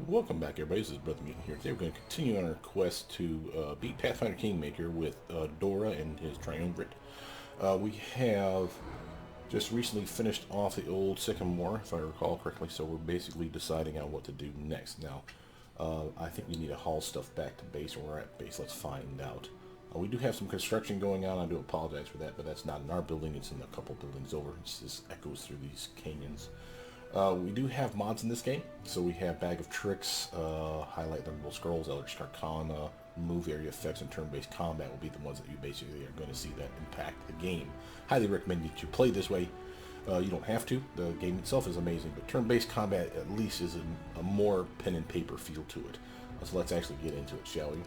Welcome back, everybody. This is Brother Mutant here. Today we're going to continue on our quest to beat Pathfinder Kingmaker with Dorraj and his Triumvirate. We have just recently finished off the old Sycamore, if I recall correctly, so we're basically deciding on what to do next. Now, I think we need to haul stuff back to base, or we're at base. Let's find out. We do have some construction going on. I do apologize for that, but that's not in our building. It's in a couple buildings over. It just echoes through these canyons. We do have mods in this game, so we have Bag of Tricks, Highlight Learnable Scrolls, Eldritch Arcana, Move Area Effects, and Turn-Based Combat will be the ones that you basically are going to see that impact the game. Highly recommend that you play this way. You don't have to. The game itself is amazing, but Turn-Based Combat at least is a more pen and paper feel to it. So let's actually get into it, shall we?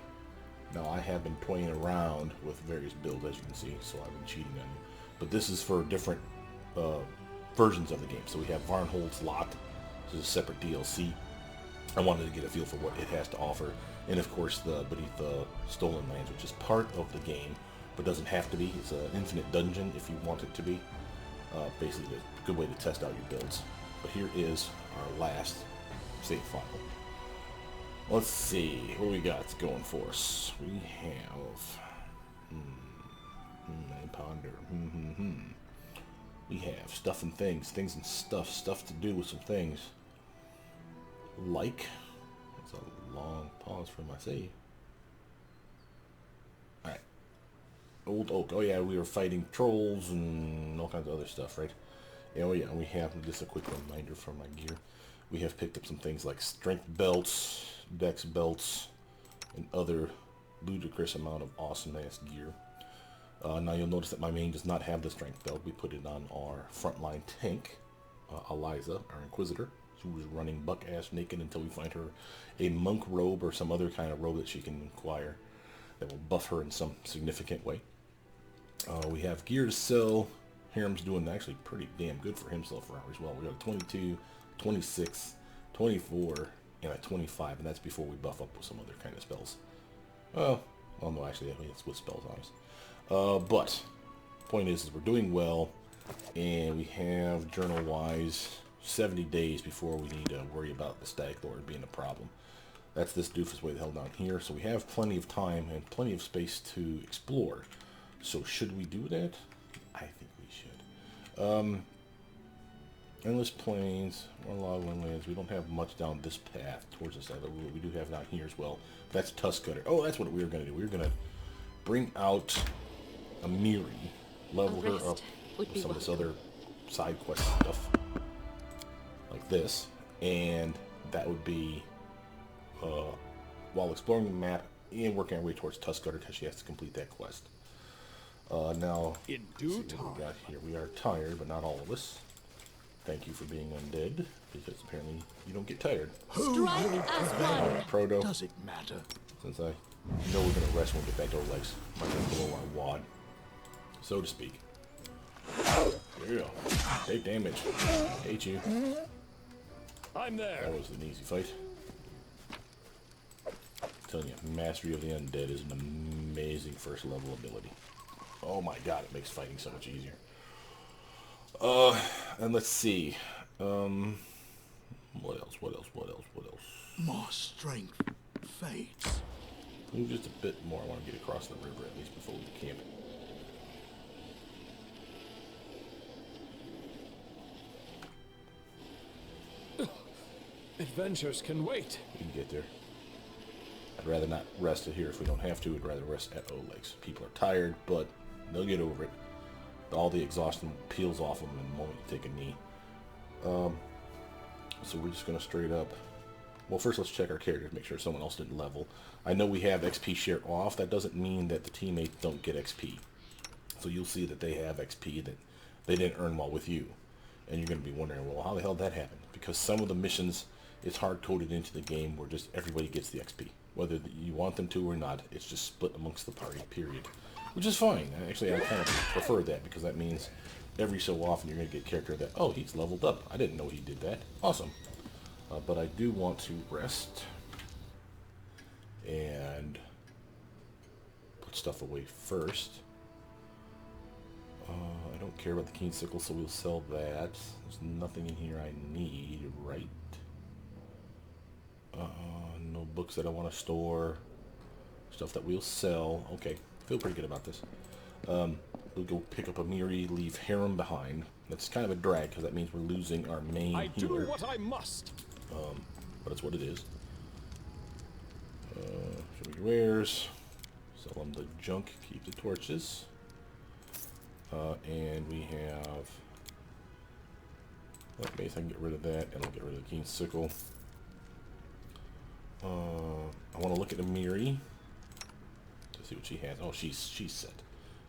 Now, I have been toying around with various builds, as you can see, so I've been cheating on you. But this is for different versions of the game. So we have Varnhold's Lot. This is a separate DLC. I wanted to get a feel for what it has to offer. And of course the Beneath the Stolen Lands, which is part of the game, but doesn't have to be. It's an infinite dungeon if you want it to be. Basically a good way to test out your builds. But here is our last save file. Let's see what we got going for us. We have... I ponder. We have stuff and things and stuff to do with some things. Like, that's a long pause for my save. Alright. Old Oak. Oh yeah, we were fighting trolls and all kinds of other stuff, right? Oh yeah, we have, just a quick reminder for my gear. We have picked up some things like strength belts, dex belts, and other ludicrous amount of awesome ass gear. Now you'll notice that my main does not have the strength belt. We put it on our frontline tank, Eliza, our Inquisitor, who is running buck-ass naked until we find her a monk robe or some other kind of robe that she can acquire that will buff her in some significant way. We have gear to sell. Hiram's doing actually pretty damn good for himself around as well. We got a 22, 26, 24, and a 25, and that's before we buff up with some other kind of spells. Well no, actually, I mean, it's with spells on us. But point is we're doing well, and we have journal-wise 70 days before we need to worry about the Stag Lord being a problem. That's this doofus way the hell down here, so we have plenty of time and plenty of space to explore. So should we do that? I think we should. Endless Plains, or Logland Lands. We don't have much down this path towards the side of the road. We do have down here as well. That's Tusk Cutter. Oh, that's what we were going to do. We were going to bring out Amiri, level her up with some of this other side quest stuff, like this, and that would be while exploring the map and working our way towards Tuskcutter because she has to complete that quest. Now, in due time. What we got here. We are tired, but not all of us. Thank you for being undead, because apparently you don't get tired. Strike as one. Proto. Does it matter? Since I know we're gonna rest when we get back to our legs, I'm gonna blow our wad, so to speak. There you go. Take damage. Hate you. I'm there. That was an easy fight. I'm telling you, Mastery of the Undead is an amazing first level ability. Oh my god, it makes fighting so much easier. And let's see. What else? More strength fades. Move just a bit more. I want to get across the river at least before we camp. Adventures can wait. We can get there. I'd rather not rest it here if we don't have to. I'd rather rest at O-Legs. People are tired, but they'll get over it. All the exhaustion peels off them in the moment you take a knee. So we're just going to straight up... Well, first let's check our characters, make sure someone else didn't level. I know we have XP share off. That doesn't mean that the teammates don't get XP. So you'll see that they have XP that they didn't earn while with you. And you're going to be wondering, well, how the hell did that happen? Because some of the missions is hard-coded into the game where just everybody gets the XP. Whether you want them to or not, it's just split amongst the party, period. Which is fine. Actually, I kind of prefer that because that means every so often you're going to get a character that, oh, he's leveled up. I didn't know he did that. Awesome. But I do want to rest and put stuff away first. I don't care about the Keen Sickle, so we'll sell that. There's nothing in here I need, right? books that I want to store, stuff that we'll sell. Okay, feel pretty good about this. We'll go pick up a Miri, leave Harem behind. That's kind of a drag because that means we're losing our main healer. do what I must. But it's what it is. Show me your wares. Sell them the junk, keep the torches. And we have that base. I can get rid of that, and I'll get rid of the keen sickle. I want to look at Amiri to see what she has. Oh, she's set.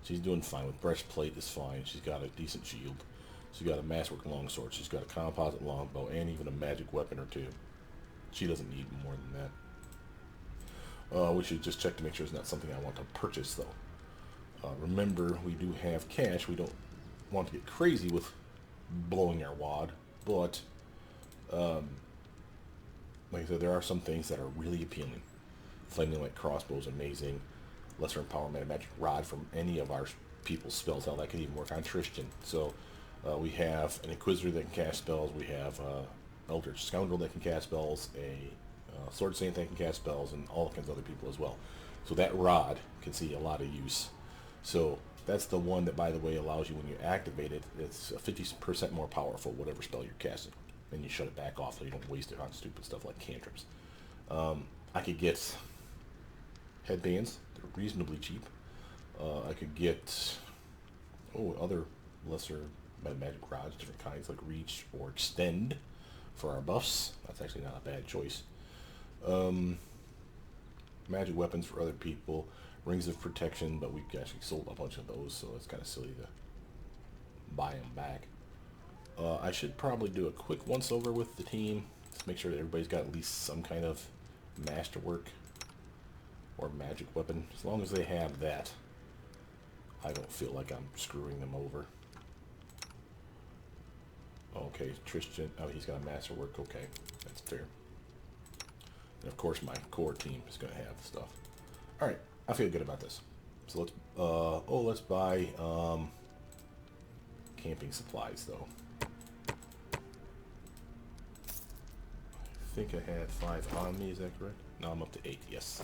She's doing fine with breastplate. Is fine. She's got a decent shield. She's got a masterwork longsword. She's got a composite longbow and even a magic weapon or two. She doesn't need more than that. We should just check to make sure it's not something I want to purchase, though. Remember, we do have cash. We don't want to get crazy with blowing our wad, but like I said, there are some things that are really appealing. Flaming Light Crossbow is amazing. Lesser Empowerment Magic Rod from any of our people's spells. Hell, that could even work on Tristan. So we have an Inquisitor that can cast spells. We have Eldritch Scoundrel that can cast spells. A Sword Saint that can cast spells, and all kinds of other people as well. So that rod can see a lot of use. So that's the one that, by the way, allows you when you activate it, it's 50% more powerful, whatever spell you're casting. And you shut it back off so you don't waste it on stupid stuff like cantrips. I could get headbands. They're reasonably cheap. I could get other lesser magic rods, different kinds like Reach or Extend for our buffs. That's actually not a bad choice. Magic weapons for other people. Rings of Protection, but we've actually sold a bunch of those, so it's kind of silly to buy them back. I should probably do a quick once-over with the team. Just make sure that everybody's got at least some kind of masterwork or magic weapon. As long as they have that, I don't feel like I'm screwing them over. Okay, Tristan. Oh, he's got a masterwork. Okay, that's fair. And of course, my core team is going to have the stuff. All right, I feel good about this. So let's buy camping supplies though. I think I had 5 on me. Is that correct? No, I'm up to 8. Yes.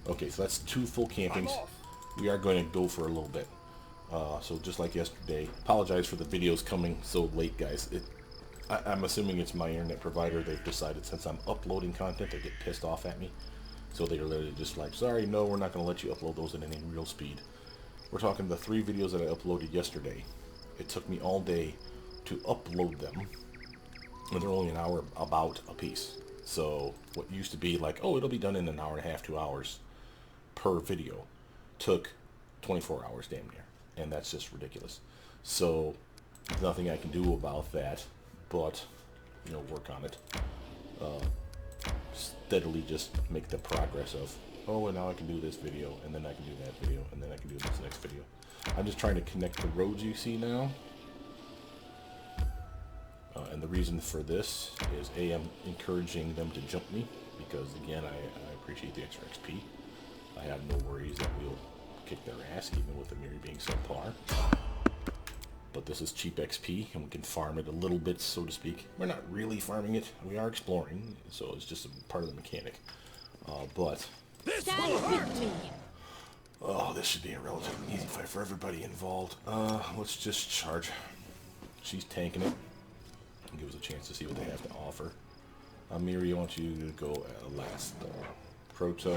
Okay, so that's 2 full campings. We are going to go for a little bit. So just like yesterday, apologize for the videos coming so late, guys. I'm assuming it's my internet provider. They've decided since I'm uploading content, they get pissed off at me. So they're literally just like, sorry, no, we're not going to let you upload those at any real speed. We're talking the 3 videos that I uploaded yesterday. It took me all day to upload them. And they're only an hour about a piece. So what used to be like, oh, it'll be done in an hour and a half, 2 hours per video, took 24 hours damn near. And that's just ridiculous. So nothing I can do about that, but, you know, work on it. Steadily just make the progress of, oh, and now I can do this video, and then I can do that video, and then I can do this next video. I'm just trying to connect the roads you see now. And the reason for this is, A, I'm encouraging them to jump me, because, again, I appreciate the extra XP. I have no worries that we'll kick their ass, even with the Miri being subpar. But this is cheap XP, and we can farm it a little bit, so to speak. We're not really farming it. We are exploring, so it's just a part of the mechanic. But This will hurt. this should be a relatively easy fight for everybody involved. Let's just charge. She's tanking it. Give us a chance to see what they have to offer. Miri, I want you to go last. Proto, to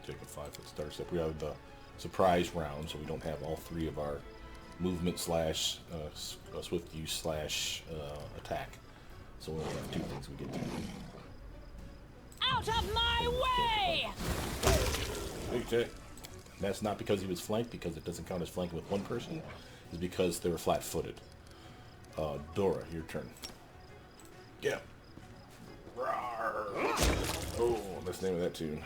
take a 5-foot start step. We have the surprise round, so we don't have all 3 of our movement slash swift use slash attack. So we only have 2 things we get to do. Out of my way! Okay. That's not because he was flanked, because it doesn't count as flanking with one person. It's because they were flat-footed. Dora, your turn. Yeah. Rawr. Oh, that's the name of that tune.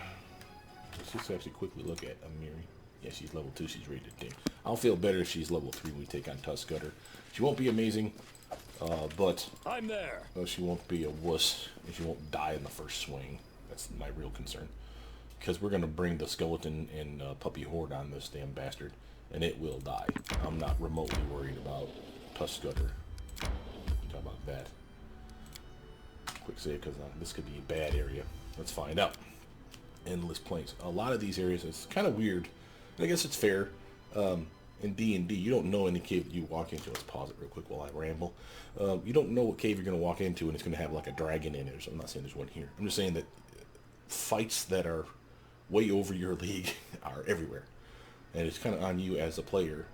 Let's just actually quickly look at Amiri. Yeah, she's level 2. She's ready to dig. I'll feel better if she's level 3 when we take on Tusk Gutter. She won't be amazing, but I'm there. she won't be a wuss, and she won't die in the first swing. That's my real concern. Because we're going to bring the skeleton and puppy horde on this damn bastard, and it will die. I'm not remotely worried about Tusk Gutter. Talk about that. quick save because this could be a bad area. Let's find out. Endless plains. A lot of these areas, it's kind of weird. And I guess it's fair. In D&D, you don't know any cave that you walk into. Let's pause it real quick while I ramble. You don't know what cave you're going to walk into and it's going to have like a dragon in it. So I'm not saying there's one here. I'm just saying that fights that are way over your league are everywhere. And it's kind of on you as a player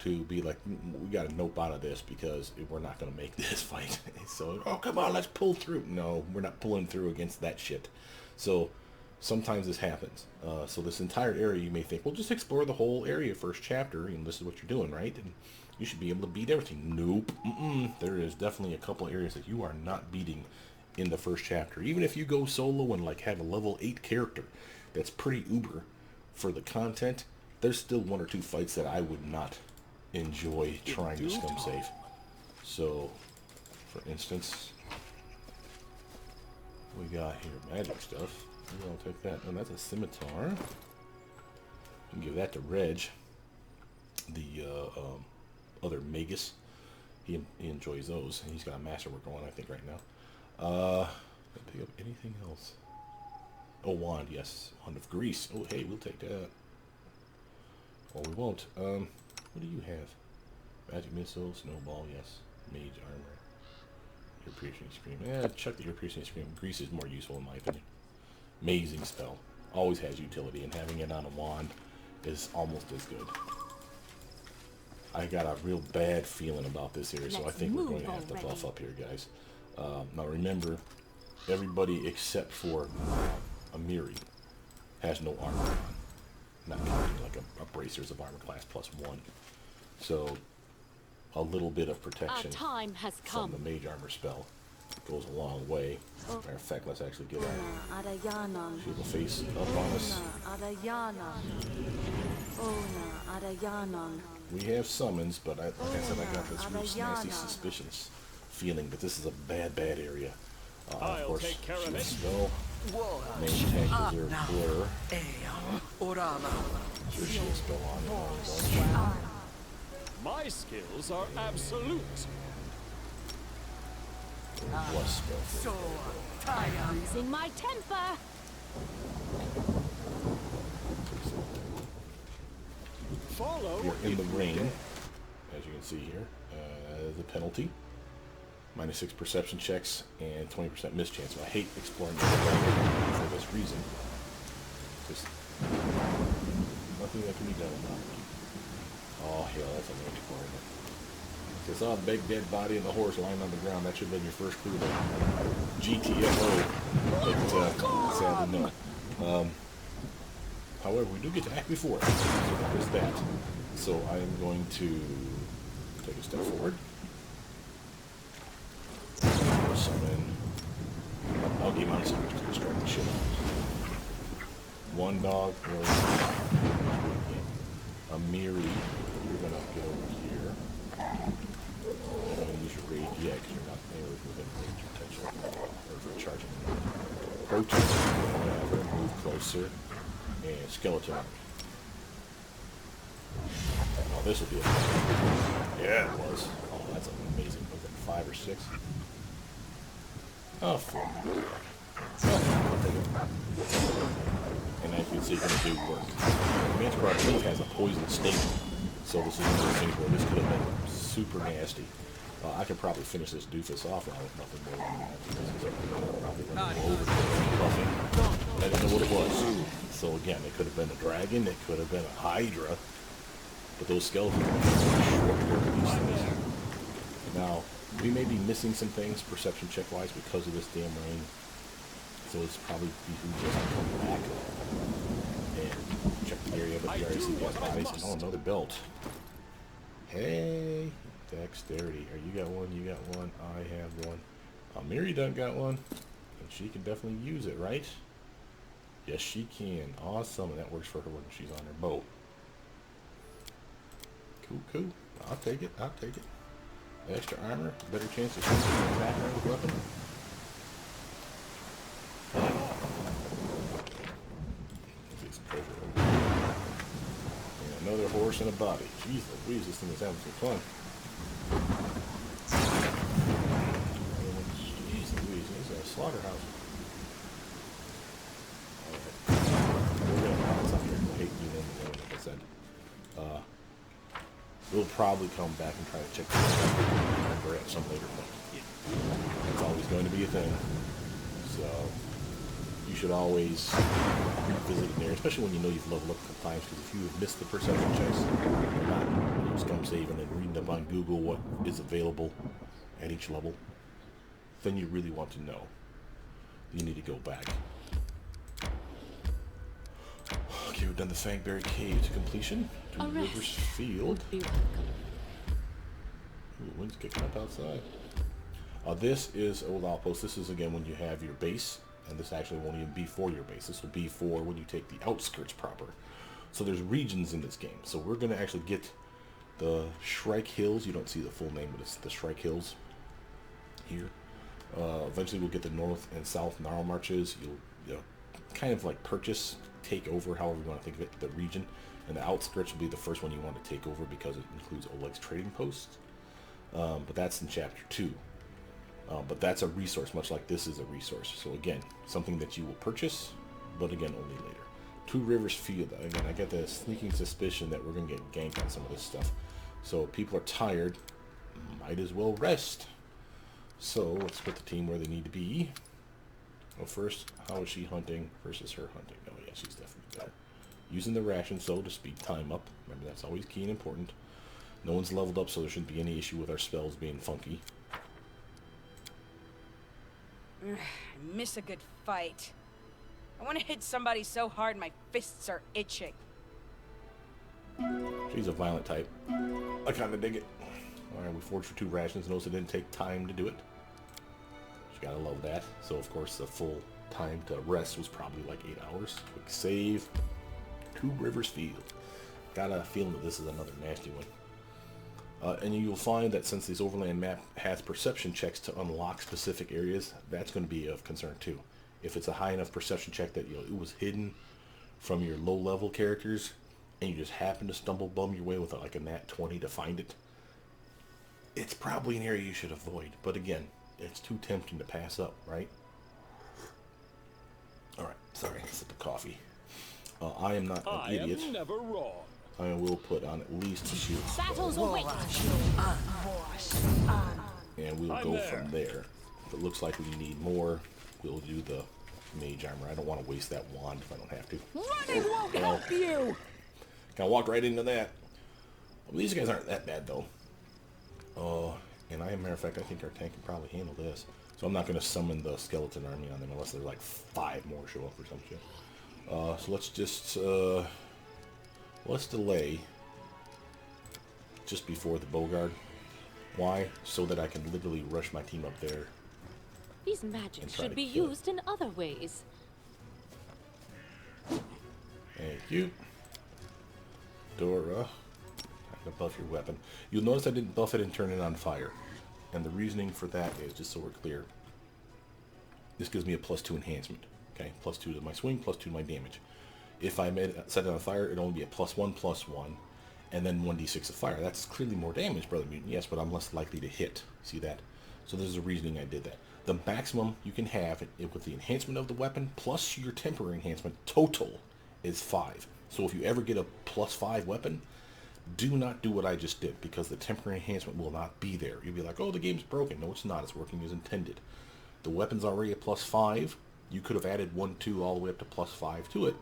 to be like, we got to nope out of this because we're not going to make this fight. So, oh, come on, let's pull through. No, we're not pulling through against that shit. So sometimes this happens. So this entire area, you may think, well, just explore the whole area first chapter, and this is what you're doing, right? And you should be able to beat everything. Nope. There is definitely a couple areas that you are not beating in the first chapter. Even if you go solo and like have a level 8 character that's pretty uber for the content, there's still one or two fights that I would not enjoy trying to scum save. So, for instance, we got here magic stuff. I'll take that. And that's a scimitar. You can give that to Reg, the other magus. He enjoys those. He's got a masterwork on, I think, right now. Pick up anything else? Oh, wand, yes. Wand of grease. Oh, hey, we'll take that. Or we won't. What do you have? Magic missile, snowball, yes. Mage armor. Ear piercing scream. Yeah, check the ear piercing scream. Grease is more useful in my opinion. Amazing spell. Always has utility, and having it on a wand is almost as good. I got a real bad feeling about this area, so I think we're going to have to buff up here, guys. Now remember, everybody except for Amiri has no armor on. Not counting like a bracers of armor class +1. So a little bit of protection from the mage armor spell goes a long way. Matter of fact, let's actually get our shield face up on us. We have summons, but like I said, I got this real nasty suspicious feeling that this is a bad area. Of course, shield spell. Main tank is your blur. Your shield spell on it. My skills are absolute. Plus spell. Losing my temper. Follow. You're in the rain, as you can see here. The penalty. -6 perception checks and 20% mischance. So I hate exploring this for this reason. Just nothing that can be done about it. Oh hell, that's a mage corner. So I saw a big dead body and the horse lying on the ground. That should have been your first clue there. GTFO. But sadly no. However, we do get to act before it. So there's that. So I am going to take a step forward. Summon. I'll give my summons to distract the shit out. One dog. Amiri. You're gonna go here. You're gonna use your rage. Yeah, because you're not there within range potential. Or for charging. Protest. Whatever. Move closer. And skeleton. Oh, this will be amazing. Yeah, it was. Oh, that's amazing. Was it 5 or 6? Oh, 4. And as you can see, it's going to do work. Manticore, I think, has a poison state. So this is one of those things where this could have been super nasty. I could probably finish this doofus off now with nothing more than that. Because it's probably running over buffing. I didn't know what it was. So again, it could have been a dragon, it could have been a hydra. But those skeletons are short of these things. Now, we may be missing some things perception check wise because of this damn rain. So it's probably behooves us to come back and check the area, but we already see the bodies. Oh, another belt. Hey, dexterity. You got one, you got one, I have one. Miri done got one. And she can definitely use it, right? Yes, she can. Awesome. And that works for her when she's on her boat. Cool. I'll take it. Extra armor, better chance of shooting an attack with weapon. And another horse and a body. Jeez Louise, this thing is having some fun. Jeez Louise, he's a probably come back and try to check the number at some later point. It's always going to be a thing. So you should always revisit it there, especially when you know you've leveled up a couple times, because if you have missed the perception checks or not, just come saving and reading up on Google what is available at each level, then you really want to know. You need to go back. Okay, we've done the Fangberry Cave to completion. To Rivers Field. Ooh, the wind's kicking up outside. This is Old Outpost. This is, again, when you have your base. And this actually won't even be for your base. This will be for when you take the outskirts proper. So there's regions in this game. So we're going to actually get the Shrike Hills. You don't see the full name, but it's the Shrike Hills here. Eventually we'll get the North and South Gnarl Marches. You'll kind of like purchase, take over, however you want to think of it, the region. And the outskirts will be the first one you want to take over because it includes Oleg's trading post. But that's in Chapter 2. But that's a resource, much like this is a resource. So again, something that you will purchase, but again, only later. Two Rivers Field. Again, I get the sneaking suspicion that we're going to get ganked on some of this stuff. So if people are tired, might as well rest. So let's put the team where they need to be. Well, first, how is she hunting versus her hunting? Oh yeah, she's definitely better. Using the ration so to speed time up. Remember, that's always key and important. No one's leveled up, so there shouldn't be any issue with our spells being funky. I miss a good fight. I want to hit somebody so hard my fists are itching. She's a violent type. I kind of dig it. Alright, we forged for 2 rations. Notice it didn't take time to do it. You gotta love that. So, of course, the full time to rest was probably like 8 hours. Quick save. 2 Rivers Field. Got a feeling that this is another nasty one. And you'll find that since this Overland map has perception checks to unlock specific areas, that's going to be of concern too. If it's a high enough perception check that it was hidden from your low-level characters, and you just happen to bum your way with like a nat 20 to find it, it's probably an area you should avoid. But again, it's too tempting to pass up, right? All right, sorry, sip of coffee. I am not an idiot. I am never wrong. I will put on at least a shield spell. Battles await. And we'll go from there. If it looks like we need more, we'll do the mage armor. I don't want to waste that wand if I don't have to. Running won't help you. Kind of walked right into that. Well, these guys aren't that bad though. And as a matter of fact, I think our tank can probably handle this. So I'm not going to summon the skeleton army on them unless there's like 5 more show up or some shit. So let's just let's delay just before the Bogard. Why? So that I can literally rush my team up there. These magics should be used in other ways. Thank you. Dora. I'm going to buff your weapon. You'll notice I didn't buff it and turn it on fire. And the reasoning for that is, just so we're clear, this gives me a +2 enhancement. Okay, +2 to my swing, +2 to my damage. If I set it on fire, it'd only be a +1/+1, and then 1d6 of fire. That's clearly more damage, Brother Mutant, yes, but I'm less likely to hit. See that? So there's a reasoning I did that. The maximum you can have with the enhancement of the weapon, plus your temporary enhancement, total is 5. So if you ever get a +5 weapon, do not do what I just did, because the temporary enhancement will not be there. You'll be like, oh, the game's broken. No, it's not. It's working as intended. The weapon's already a +5. You could have added 1, 2, all the way up to +5 to it.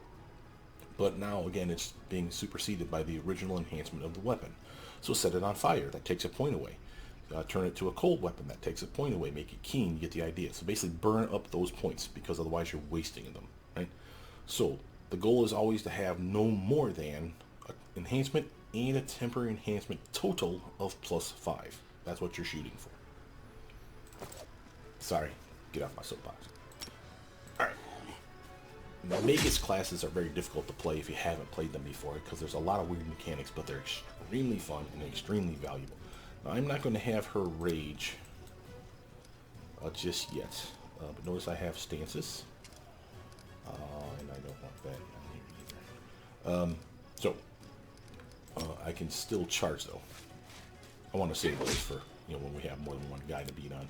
But now, again, it's being superseded by the original enhancement of the weapon. So set it on fire. That takes a point away. Turn it to a cold weapon. That takes a point away. Make it keen. You get the idea. So basically burn up those points, because otherwise you're wasting them. Right? So the goal is always to have no more than an enhancement and a temporary enhancement total of +5. That's what you're shooting for. Sorry. Get off my soapbox. Alright. Magus classes are very difficult to play if you haven't played them before, because there's a lot of weird mechanics, but they're extremely fun and extremely valuable. Now, I'm not going to have her rage just yet, but notice I have stances, and I don't want that on here either. I can still charge though. I want to save those for when we have more than one guy to beat on.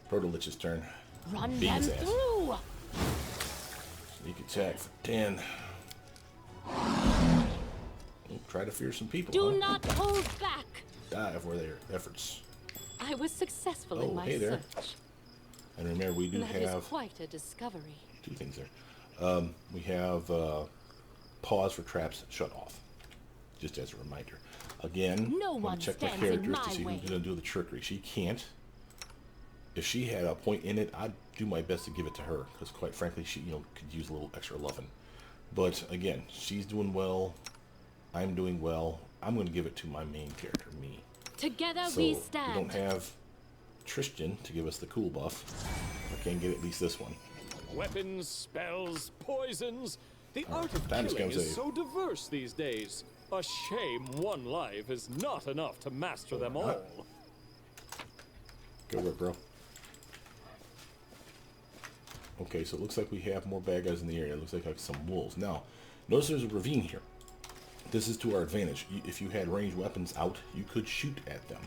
Protolich's turn. Run them through. Sneak attack for 10. Try to fear some people. Do not hold back. die for their efforts. I was successful in my hey there. search. And remember, we do That is have quite a discovery. 2 things there. We have pause for traps shut off, just as a reminder. Again, No I'm one going to check my stands in characters to my see way. who's going to do the trickery. She can't. If she had a point in it, I'd do my best to give it to her, because quite frankly, she could use a little extra loving. But again, she's doing well. I'm doing well. I'm going to give it to my main character, me. Together So we stand. we don't have Tristan to give us the cool buff. I can get at least this one. Weapons, spells, poisons. The art of Time is killing gonna is save. so diverse these days. A shame one life is not enough to master them all. Go work, bro. Okay, so it looks like we have more bad guys in the area. It looks like some wolves. Now, notice there's a ravine here. This is to our advantage. If you had ranged weapons out, you could shoot at them.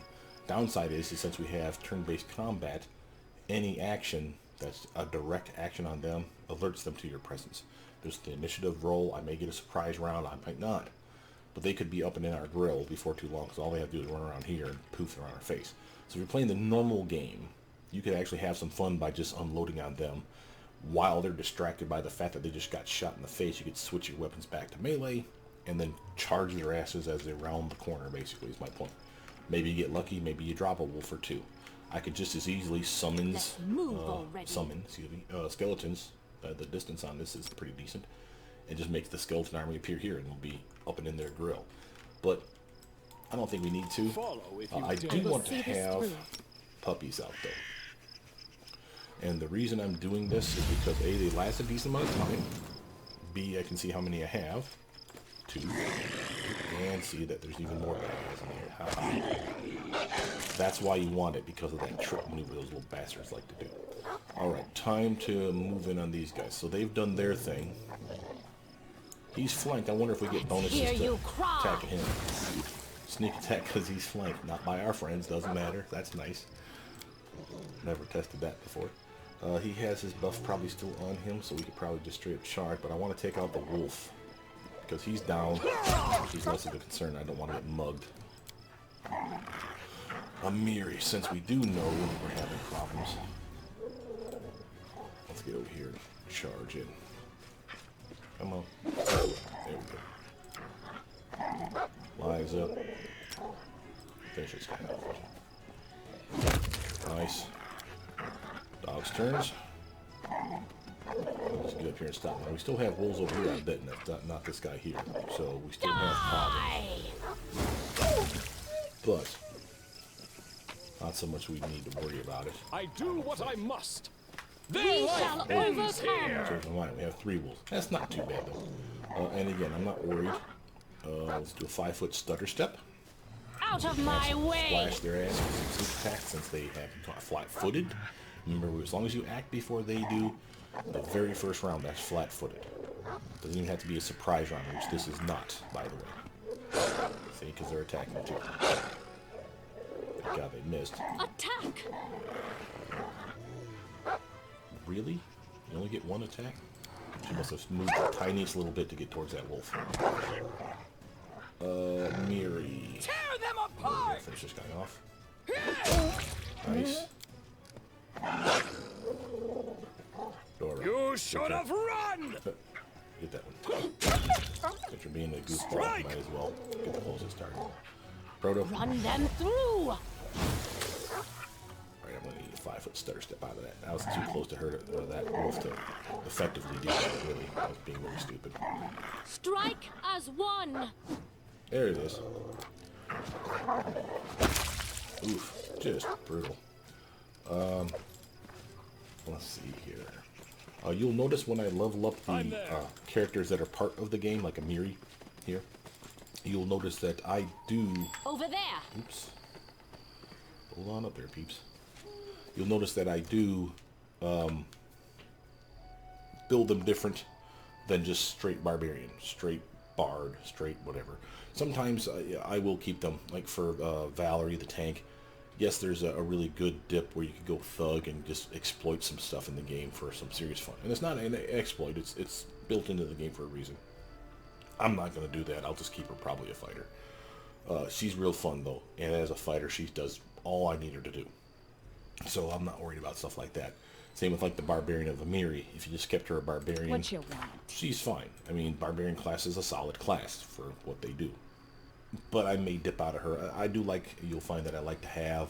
Downside is since we have turn-based combat, any action that's a direct action on them alerts them to your presence. There's the initiative roll. I may get a surprise round. I might not. But they could be up and in our grill before too long, because all they have to do is run around here and poof, they're on our face. So if you're playing the normal game, you could actually have some fun by just unloading on them. While they're distracted by the fact that they just got shot in the face, you could switch your weapons back to melee and then charge their asses as they round the corner, basically, is my point. Maybe you get lucky, maybe you drop a wolf or 2. I could just as easily summon skeletons. The distance on this is pretty decent. And just make the skeleton army appear here and we'll be up and in their grill. But I don't think we need to. I do want to have puppies out though. And the reason I'm doing this is because A, they last a decent amount of time. B, I can see how many I have. 2. And see that there's even more bad guys in there. That's why you want it, because of that trick maneuver those little bastards like to do. Alright, time to move in on these guys. So they've done their thing. He's flanked. I wonder if we get bonuses to attacking him. Sneak attack because he's flanked. Not by our friends. Doesn't matter. That's nice. Never tested that before. He has his buff probably still on him, so we could probably just straight up charge. But I want to take out the wolf, because he's down. He's less of a concern. I don't want to get mugged. Amiri, since we do know we're having problems, let's get over here and charge in. Come on. There we go. Lives up. Finish this guy off. Nice. Dog's turns. Let's get up here and stop. Now we still have wolves over here, I bet, not this guy here. So we still have problems. But not so much we need to worry about it. I do what I must. We shall overcome. We have 3 wolves. That's not too bad though. And again, I'm not worried. Let's do a 5-foot stutter step. Out of my way! Splash their ass with some sneak attack since they have flat-footed. Remember, as long as you act before they do, the very first round, that's flat-footed. Doesn't even have to be a surprise round, which this is not, by the way. See, because they're attacking too. Thank God they missed. Attack! Really? You only get 1 attack? She must have moved the tiniest little bit to get towards that wolf. Miri. Tear them apart! Finish this guy off. Nice. Dorraj. You should have run! Get that one. Since you're being a goofball, might as well get the closest target. Proto. Run them through! Alright, I'm gonna need a 5-foot stutter step out of that. I was too close to her, that wolf, to effectively do that, really. I was being really stupid. Strike as one! There it is. Oof, just brutal. Let's see here. You'll notice when I level up the characters that are part of the game, like Amiri here, you'll notice that I do... Over there! Oops. Hold on up there, peeps. You'll notice that I do build them different than just straight barbarian, straight bard, straight whatever. Sometimes I will keep them, like for Valerie the tank. Yes, there's a really good dip where you could go thug and just exploit some stuff in the game for some serious fun. And it's not an exploit, it's built into the game for a reason. I'm not going to do that. I'll just keep her probably a fighter. She's real fun though, and as a fighter, she does all I need her to do. So I'm not worried about stuff like that. Same with like the Barbarian of Amiri. If you just kept her a Barbarian, What you want? she's fine. I mean, Barbarian class is a solid class for what they do. But I may dip out of her. I do like, you'll find that I like to have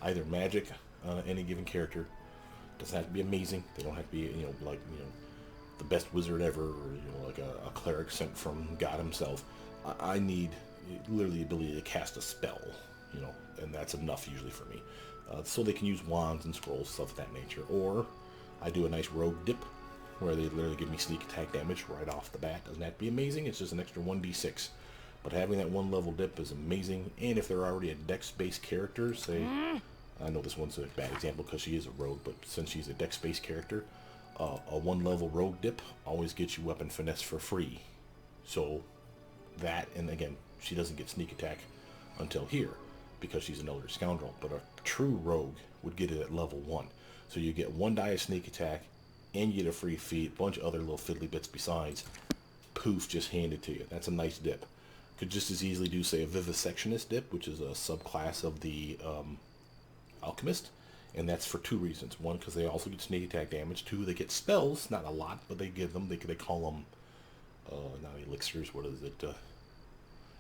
either magic on any given character. Doesn't have to be amazing. They don't have to be, like, the best wizard ever, or, like a cleric sent from God himself. I need literally the ability to cast a spell, and that's enough usually for me. So they can use wands and scrolls, stuff of that nature. Or I do a nice rogue dip, where they literally give me sneak attack damage right off the bat. Doesn't have to be amazing, it's just an extra 1d6. But having that one level dip is amazing, and if they're already a dex-based character, say, I know this one's a bad example because she is a rogue, but since she's a dex-based character, a one-level rogue dip always gets you weapon finesse for free. So that, and again, she doesn't get sneak attack until here, because she's an elder scoundrel, but a true rogue would get it at level 1. So you get 1 die of sneak attack, and you get a free feat, a bunch of other little fiddly bits besides. Poof, just handed to you. That's a nice dip. Could just as easily do, say, a Vivisectionist dip, which is a subclass of the Alchemist, and that's for 2 reasons. 1, because they also get sneak attack damage. 2, they get spells, not a lot, but they give them, they call them, not elixirs, what is it,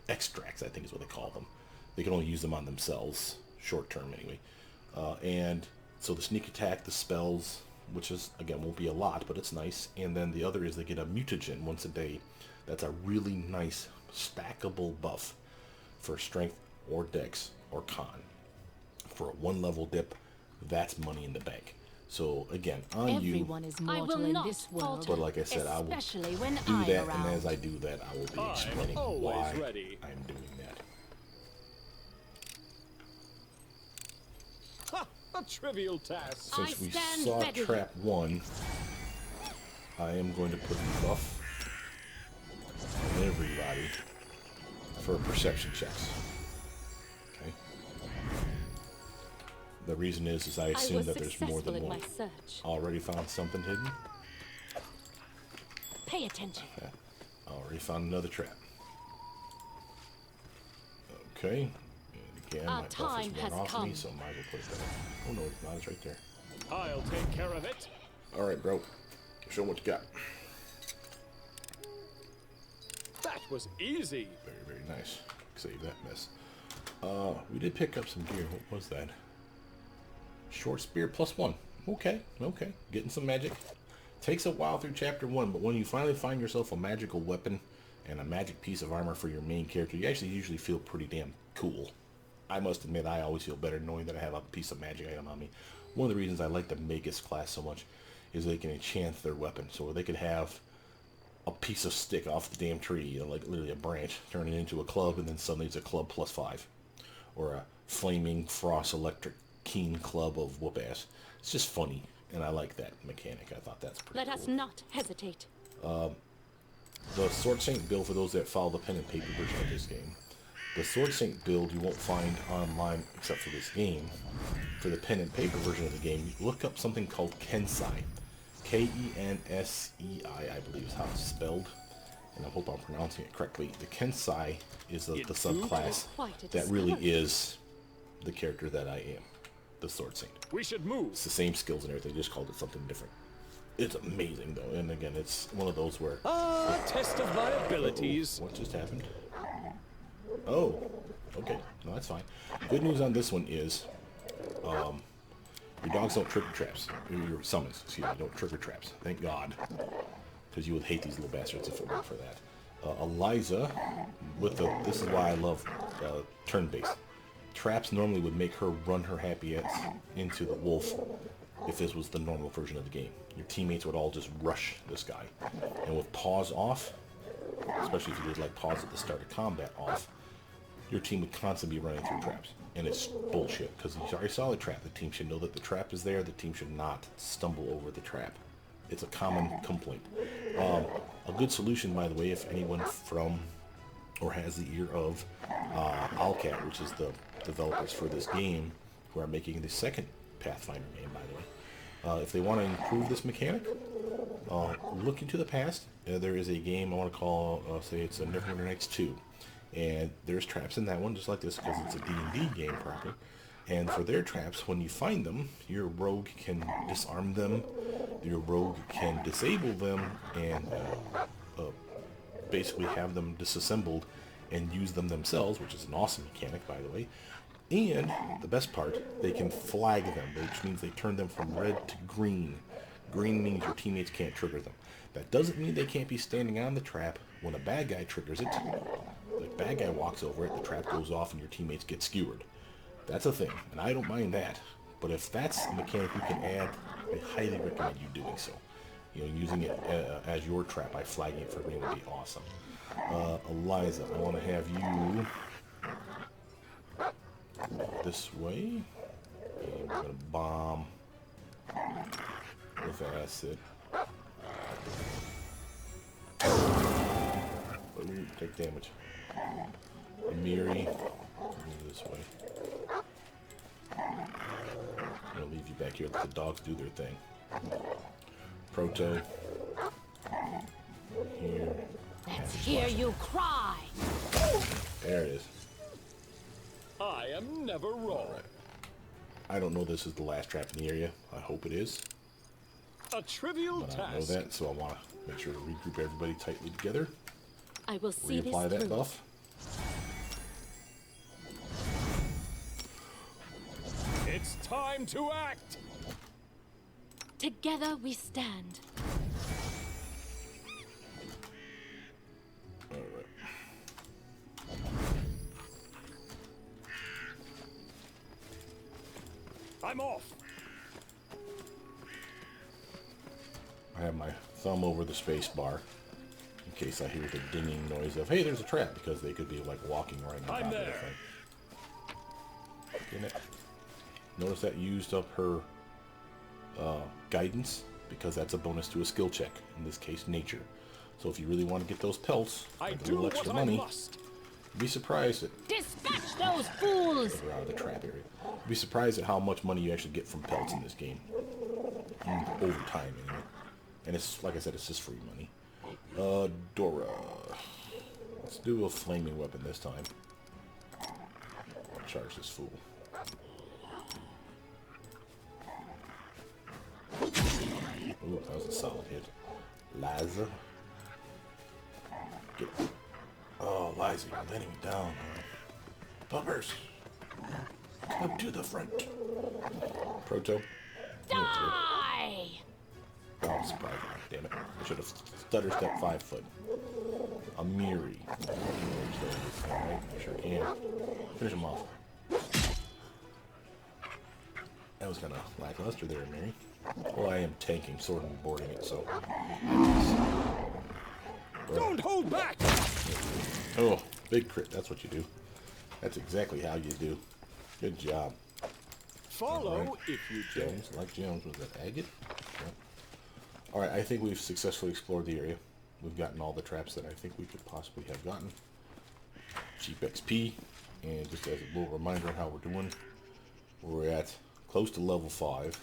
extracts, I think is what they call them. They can only use them on themselves, short term anyway. And so the sneak attack, the spells, which is, again, won't be a lot, but it's nice. And then the other is they get a mutagen once a day. That's a really nice stackable buff for strength or dex or con. For a 1-level dip, that's money in the bank. So again, on Everyone you, is mortal in this world, but like I said, I will especially when do I'm that, around. and as I do that, I will be explaining always why ready. I'm doing that. Ha! A trivial task. I Since we stand saw ready. trap 1, I am going to put the buff on everybody for perception checks. Okay. The reason is I I assume was that there's more successful than in one. my search. Already found something hidden? Pay attention. Okay. Already found another trap. Okay. And again, Our my buff time is has worn off come. me, so I might as well put it there. Oh no, it's not. It's right there. I'll take care of it. Alright, bro. Show 'em what you got. That was easy. Very, very nice. Save that mess. We did pick up some gear. What was that? Short spear +1. Okay. Getting some magic. Takes a while through chapter 1, but when you finally find yourself a magical weapon and a magic piece of armor for your main character, you actually usually feel pretty damn cool. I must admit, I always feel better knowing that I have a piece of magic item on me. One of the reasons I like the Magus class so much is they can enchant their weapon. So they could have a piece of stick off the damn tree, like literally a branch, turn it into a club, and then suddenly it's a club +5. Or a flaming frost electric keen club of whoop ass. It's just funny, and I like that mechanic. I thought that's pretty Let cool. us not hesitate. The Sword Saint build, for those that follow the pen and paper version of this game, the Sword Saint build you won't find online except for this game. For the pen and paper version of the game, look up something called Kensai. Kensei, I believe is how it's spelled. And I hope I'm pronouncing it correctly. The Kensai is the subclass Quite a that really discovery. is the character that I am. The Sword Saint. We should move. It's the same skills and everything, just called it something different. It's amazing though, and again, it's one of those where... Ah, test of my abilities. What just happened? Oh, okay. No, that's fine. Good news on this one is, your dogs don't trigger traps. Your summons, excuse me, don't trigger traps. Thank God. Because you would hate these little bastards if it weren't for that. Eliza, this is why I love turn-based. Traps normally would make her run her happy ass into the wolf if this was the normal version of the game. Your teammates would all just rush this guy. And with pause off, especially if you did like pause at the start of combat off, your team would constantly be running through traps. And it's bullshit, because you already saw the trap. The team should know that the trap is there. The team should not stumble over the trap. It's a common complaint. A good solution, by the way, if anyone from or has the ear of Alcat, which is the developers for this game, who are making the second Pathfinder game, by the way. If they want to improve this mechanic, look into the past. There is a game I want to call, say it's a Neverwinter Nights 2. And there's traps in that one, just like this, because it's a D&D game proper. And for their traps, when you find them, your rogue can disarm them, your rogue can disable them, and basically have them disassembled and use them themselves, which is an awesome mechanic, by the way. And the best part, they can flag them, which means they turn them from red to green. Green means your teammates can't trigger them. That doesn't mean they can't be standing on the trap when a bad guy triggers it. The bad guy walks over it, the trap goes off, and your teammates get skewered. That's a thing, and I don't mind that. But if that's a mechanic you can add, I highly recommend you doing so. You know, using it as your trap by flagging it for green would be awesome. Eliza, I want to have you this way. And we're going to bomb with acid. But we take damage. Miri, this way. I'm going to leave you back here. Let the dogs do their thing. Proto. Here. Let's hear you cry. There it is. I am never wrong. Right. I don't know this is the last trap in the area. I hope it is. A trivial But I task. don't know that, so I want to make sure to regroup everybody tightly together. I will see this Reapply that through. buff. It's time to act. Together we stand. Alright. I'm off. I have my thumb over the space bar in case I hear the dinging noise of, hey, there's a trap, because they could be like walking right on top of the there. thing. Getting it? Notice that used up her guidance, because that's a bonus to a skill check, in this case nature. So if you really want to get those pelts, I like a do little what extra I money, must. be surprised at Dispatch those fools! we're out of the trap area. Be surprised at how much money you actually get from pelts in this game. Over time, anyway. And it's, like I said, it's just free money. Dora. Let's do a flaming weapon this time. I'll charge this fool. Ooh, that was a solid hit. Liza. Get up. Oh, Liza, you're letting me down. Puppers. Come to the front. Proto. Die! Oh, surprise. Damn it. I should have stutter step 5 foot. A Miri. Alright, sure can. Finish him off. That was kind of lackluster there, Miri. Well, I am tanking, sword and boarding it, so. Don't hold back. Oh, big crit. That's what you do. That's exactly how you do. Good job. Follow Alright. if you don't. Jones, like Jones, was that agate? Yep. Alright, I think we've successfully explored the area. We've gotten all the traps that I think we could possibly have gotten. Cheap XP, and just as a little reminder on how we're doing, we're at close to level 5.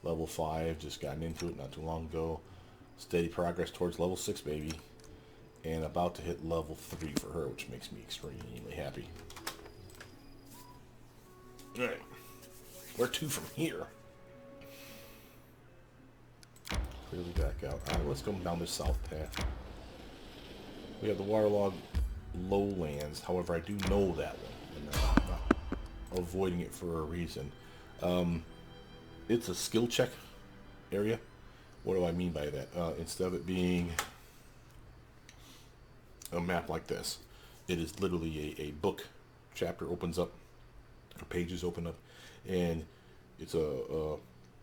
Level 5, just gotten into it not too long ago. Steady progress towards level 6, baby. And about to hit level 3 for her, which makes me extremely happy. Alright, where to from here? Clearly back out. Alright, let's go down this south path. We have the waterlogged lowlands. However, I do know that one, and I'm not avoiding it for a reason. It's a skill check area. What do I mean by that? Instead of it being a map like this, it is literally a book. Chapter opens up, or pages open up, and it's a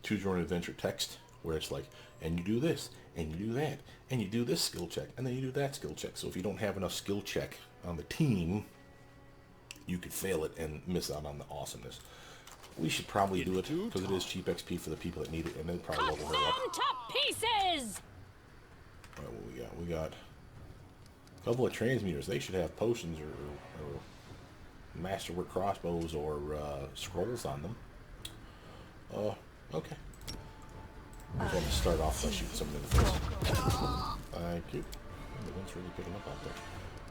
choose your own adventure text where it's like, and you do this, and you do that, and you do this skill check, and then you do that skill check. So if you don't have enough skill check on the team, you could fail it and miss out on the awesomeness. We should probably do it because it is cheap XP for the people that need it, and then probably Cut level them her up. to pieces! Alright, what we got? We got a couple of transmuters. They should have potions or masterwork crossbows or scrolls on them. Okay. I'm going to start off by shooting someone in the face. Thank you. The one's really picking up out there.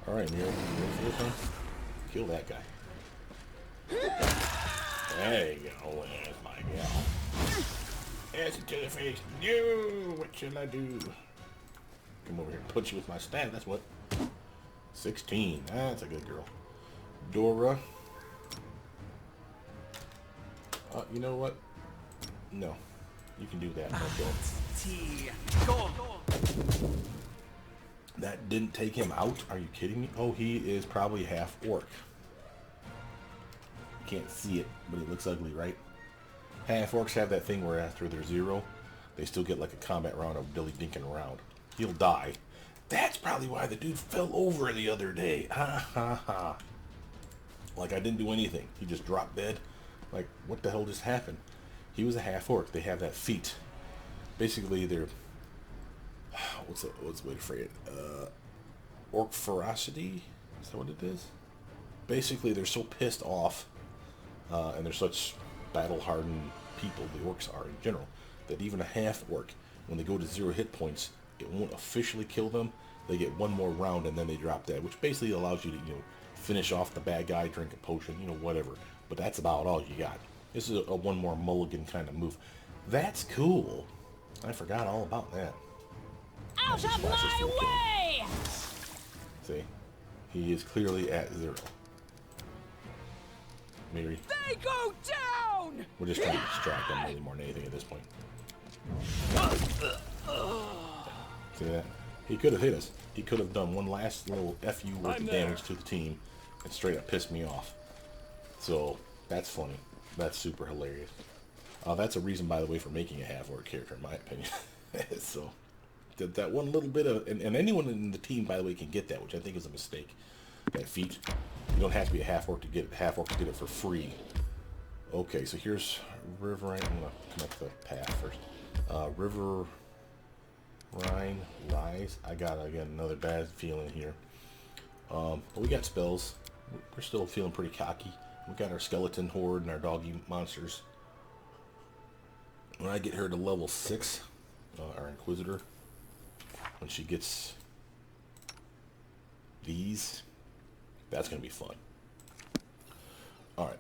Alright, Mira. Ready for this one? Kill that guy. There you go. There's my gal. Acid to the face. No! What shall I do? Come over here and punch you with my staff. That's what. 16. That's a good girl. Dora. You know what? No. You can do that. Go. That didn't take him out? Are you kidding me? Oh, he is probably half orc. You can't see it, but it looks ugly, right? Half orcs have that thing where after they're 0, they still get like a combat round of dilly dinking around. He'll die. That's probably why the dude fell over the other day. Ha ha ha. Like I didn't do anything. He just dropped dead. Like, what the hell just happened? He was a half orc. They have that feat. Basically, they're what's the way to phrase it? Orc ferocity? Is that what it is? Basically, they're so pissed off, and they're such battle-hardened people, the orcs are in general, that even a half orc, when they go to 0 hit points, it won't officially kill them. They get one more round and then they drop dead, which basically allows you to, finish off the bad guy, drink a potion, whatever. But that's about all you got. This is a one more mulligan kind of move. That's cool. I forgot all about that. Out of my way! See? He is clearly at 0. Miri. They go down! We're just trying to distract them really more than anything at this point. See that? He could have hit us. He could have done one last little FU worth of damage to the team and straight up pissed me off. So, that's funny. That's super hilarious. That's a reason, by the way, for making a half-orc character, in my opinion. So, that one little bit of... And anyone in the team, by the way, can get that, which I think is a mistake. That feat. You don't have to be a half-orc to get it. Half-orc to get it for free. Okay, so here's Riverine. I'm going to connect the path first. River... Rhine, Rise. I got, again, another bad feeling here. But we got spells. We're still feeling pretty cocky. We got our skeleton horde and our doggy monsters. When I get her to level 6, our Inquisitor, when she gets these, that's going to be fun. Alright.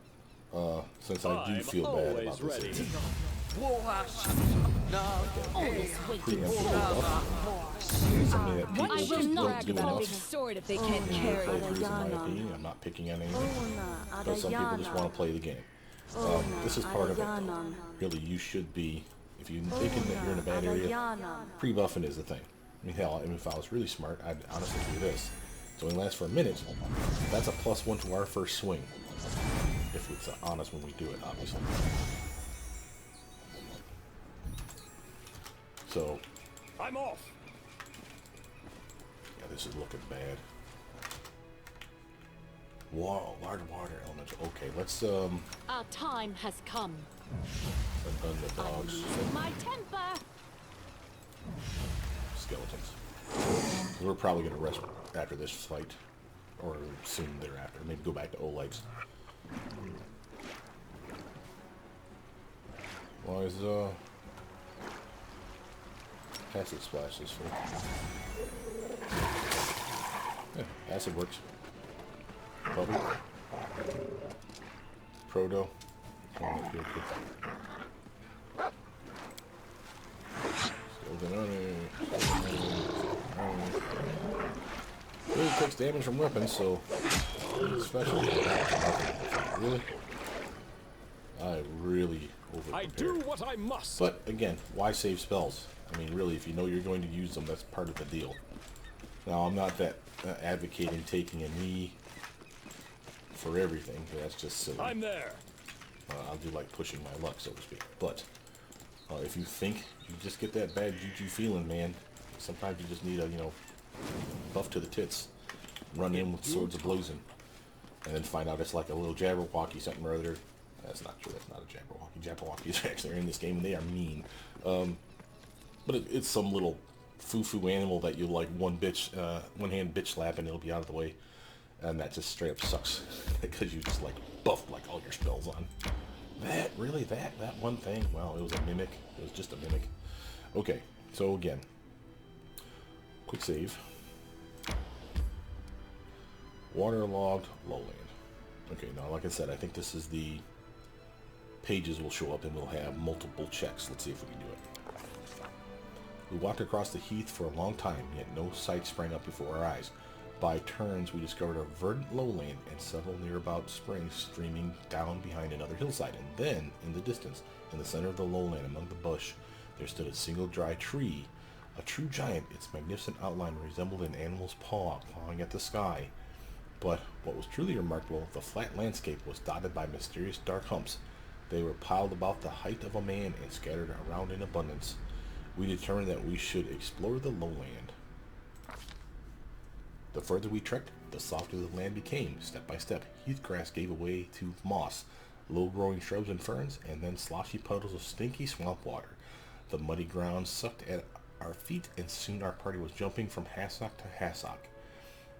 Since I do feel bad about this. I will not do grab a enough. big sword if they can't carry it. In my opinion, I'm not picking on anything, but some people just want to play the game. This is part of it, though. Really, you should be, if you're thinking that you're in a bad area, pre-buffing is the thing. I mean, hell, if I was really smart, I'd honestly do this. So it lasts for a minute. That's a +1 to our first swing. If it's honest when we do it, obviously. So, I'm off. Yeah, this is looking bad. Whoa, large water elements. Okay, let's Our time has come. undone the dogs. My temper. Skeletons. We're probably gonna rest after this fight, or soon thereafter. Maybe go back to Oleg's. Why is acid splash this for? Yeah, acid works. Bubble. Proto. Skeleton really takes damage from weapons, so special. Really? I really I do what I must. But again, why save spells? I mean, really, if you know you're going to use them, that's part of the deal. Now, I'm not that advocating taking a knee for everything. That's just silly. I'm there. I'll do like pushing my luck, so to speak. But if you think you just get that bad juju feeling, man, sometimes you just need a, buff to the tits. Run in with swords a-blazing. And then find out it's like a little Jabberwocky, something or other. That's not true. That's not a Jabberwocky. Jabberwockies actually are in this game, and they are mean. But it's some little foo-foo animal that you like one-hand bitch slap, and it'll be out of the way. And that just straight up sucks. Because you just like buffed like all your spells on. That one thing? Well, it was a mimic. It was just a mimic. Okay, so again. Quick save. Waterlogged lowland. Okay, now like I said, I think this is the pages will show up and we'll have multiple checks. Let's see if we can do it. We walked across the heath for a long time, yet no sight sprang up before our eyes. By turns, we discovered a verdant lowland and several nearby springs streaming down behind another hillside. And then, in the distance, in the center of the lowland among the bush, there stood a single dry tree. A true giant, its magnificent outline resembled an animal's paw clawing at the sky. But what was truly remarkable, the flat landscape was dotted by mysterious dark humps. They were piled about the height of a man and scattered around in abundance. We determined that we should explore the lowland. The further we trekked, the softer the land became. Step by step, heath grass gave way to moss, low-growing shrubs and ferns, and then sloshy puddles of stinky swamp water. The muddy ground sucked at our feet, and soon our party was jumping from hassock to hassock.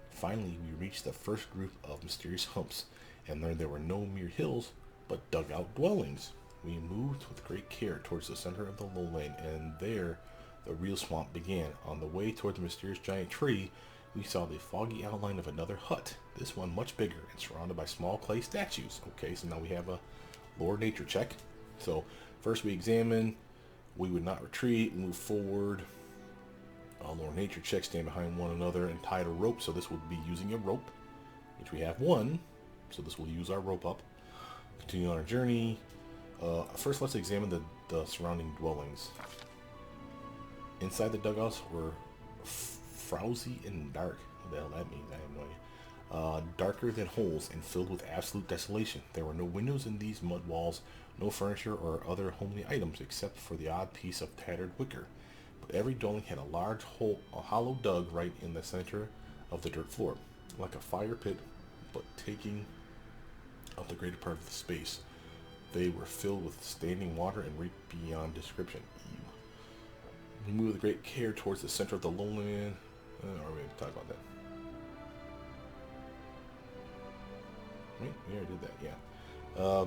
Finally, we reached the first group of mysterious humps, and learned there were no mere hills, but dugout dwellings. We moved with great care towards the center of the lowland, and there the real swamp began. On the way toward the mysterious giant tree, we saw the foggy outline of another hut, this one much bigger and surrounded by small clay statues. Okay, so now we have a lore nature check. So first we examine, we would not retreat, move forward. Lore nature check, stand behind one another and tied a rope. So this would be using a rope, which we have one. So this will use our rope up. Continue on our journey. First let's examine the surrounding dwellings. Inside the dugouts were frowsy and dark. What the hell that means, I have no idea. Darker than holes and filled with absolute desolation. There were no windows in these mud walls, no furniture or other homely items except for the odd piece of tattered wicker. But every dwelling had a large hole, a hollow dug right in the center of the dirt floor, like a fire pit, but taking up the greater part of the space. They were filled with standing water and reeked beyond description. We moved with great care towards the center of the lowland. Are we going to talk about that? Wait, we already did that, yeah.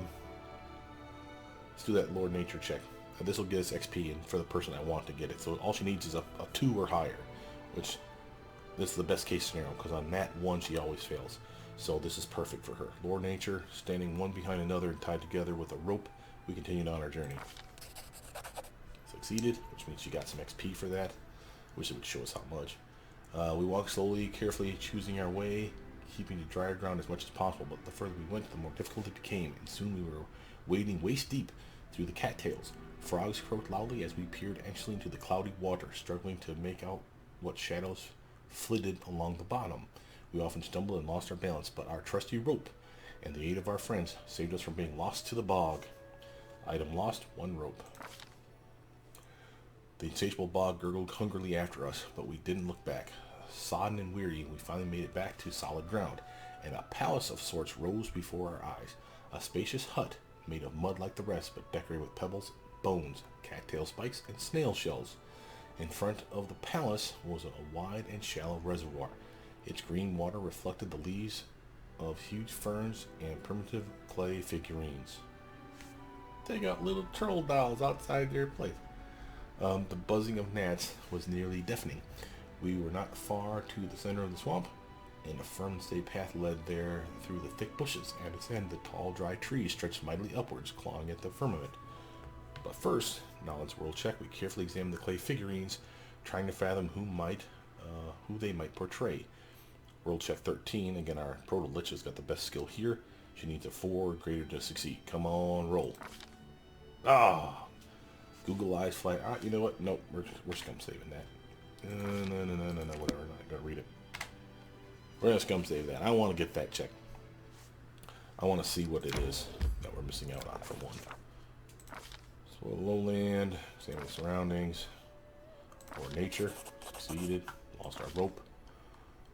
Let's do that lore nature check. This will get us XP and for the person I want to get it. So all she needs is a 2 or higher, which this is the best case scenario because on that 1 she always fails. So this is perfect for her. Lore nature, standing one behind another and tied together with a rope, we continued on our journey. Succeeded, which means she got some XP for that. Wish it would show us how much. We walked slowly, carefully, choosing our way, keeping the drier ground as much as possible, but the further we went, the more difficult it became, and soon we were wading waist deep through the cattails. Frogs croaked loudly as we peered anxiously into the cloudy water, struggling to make out what shadows flitted along the bottom. We often stumbled and lost our balance, but our trusty rope and the aid of our friends saved us from being lost to the bog. Item lost, 1 rope. The insatiable bog gurgled hungrily after us, but we didn't look back. Sodden and weary, we finally made it back to solid ground, and a palace of sorts rose before our eyes. A spacious hut, made of mud like the rest, but decorated with pebbles, bones, cattail spikes, and snail shells. In front of the palace was a wide and shallow reservoir. Its green water reflected the leaves of huge ferns and primitive clay figurines. They got little turtle dolls outside their place. The buzzing of gnats was nearly deafening. We were not far to the center of the swamp, and a firm and steady path led there through the thick bushes. At its end, the tall, dry trees stretched mightily upwards, clawing at the firmament. But first, knowledge world check, we carefully examined the clay figurines, trying to fathom who they might portray. World check 13. Again, our proto-lich has got the best skill here. She needs a 4 or greater to succeed. Come on, roll. Ah! Google eyes fly. Ah, you know what? Nope, we're scum saving that. No, whatever. I'm not gonna read it. We're gonna scum save that. I want to get that check. I want to see what it is that we're missing out on for one. So lowland, examine the surroundings, or nature, succeeded, lost our rope.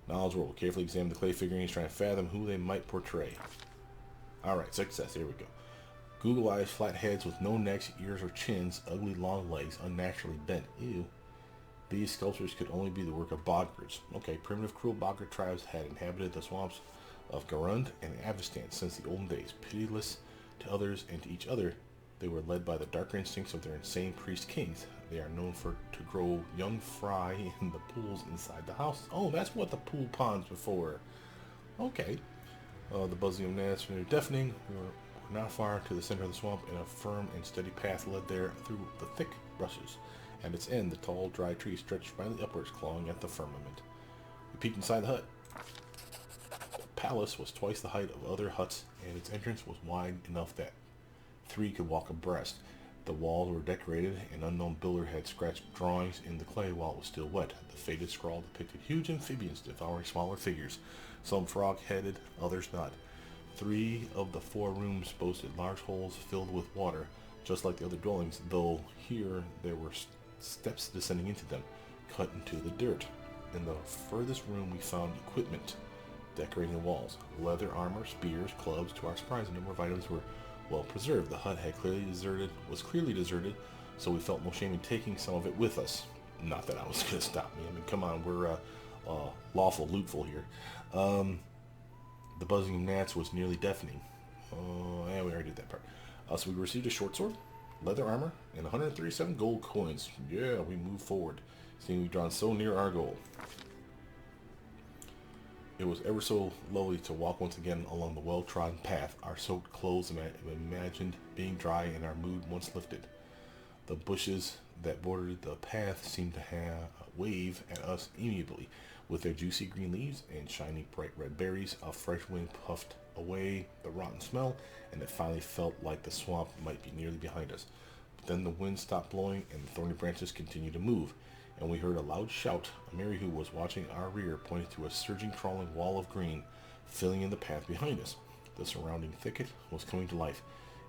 Knowledge world, carefully examine the clay figurines, trying to fathom who they might portray. Alright, success, here we go. Google eyes, flat heads with no necks, ears, or chins, ugly long legs, unnaturally bent. Ew. These sculptures could only be the work of boggards. Okay, primitive cruel boggart tribes had inhabited the swamps of Garund and Avistan since the olden days. Pitiless to others and to each other, they were led by the darker instincts of their insane priest kings. They are known to grow young fry in the pools inside the house. Oh, that's what the pool ponds were for. Okay. The buzzing of gnats were deafening. We were not far to the center of the swamp, and a firm and steady path led there through the thick rushes. At its end, the tall, dry tree stretched finally upwards, clawing at the firmament. We peeked inside the hut. The palace was twice the height of other huts, and its entrance was wide enough that 3 could walk abreast. The walls were decorated. An unknown builder had scratched drawings in the clay while it was still wet. The faded scrawl depicted huge amphibians devouring smaller figures, some frog-headed, others not. 3 of the 4 rooms boasted large holes filled with water, just like the other dwellings, though here there were steps descending into them, cut into the dirt. In the furthest room we found equipment decorating the walls. Leather armor, spears, clubs. To our surprise, a number of items were well preserved. The hut was clearly deserted, so we felt no shame in taking some of it with us. Not that I was going to stop me. I mean, come on, we're lawful lootful here. The buzzing of gnats was nearly deafening. Yeah, we already did that part. So we received a short sword, leather armor, and 137 gold coins. Yeah, we moved forward, seeing we've drawn so near our goal. It was ever so lovely to walk once again along the well-trodden path, our soaked clothes imagined being dry and our mood once lifted. The bushes that bordered the path seemed to wave at us amiably, with their juicy green leaves and shiny bright red berries. A fresh wind puffed away the rotten smell, and it finally felt like the swamp might be nearly behind us. But then the wind stopped blowing, and the thorny branches continued to move, and we heard a loud shout. Mary, who was watching our rear, pointed to a surging, crawling wall of green, filling in the path behind us. The surrounding thicket was coming to life.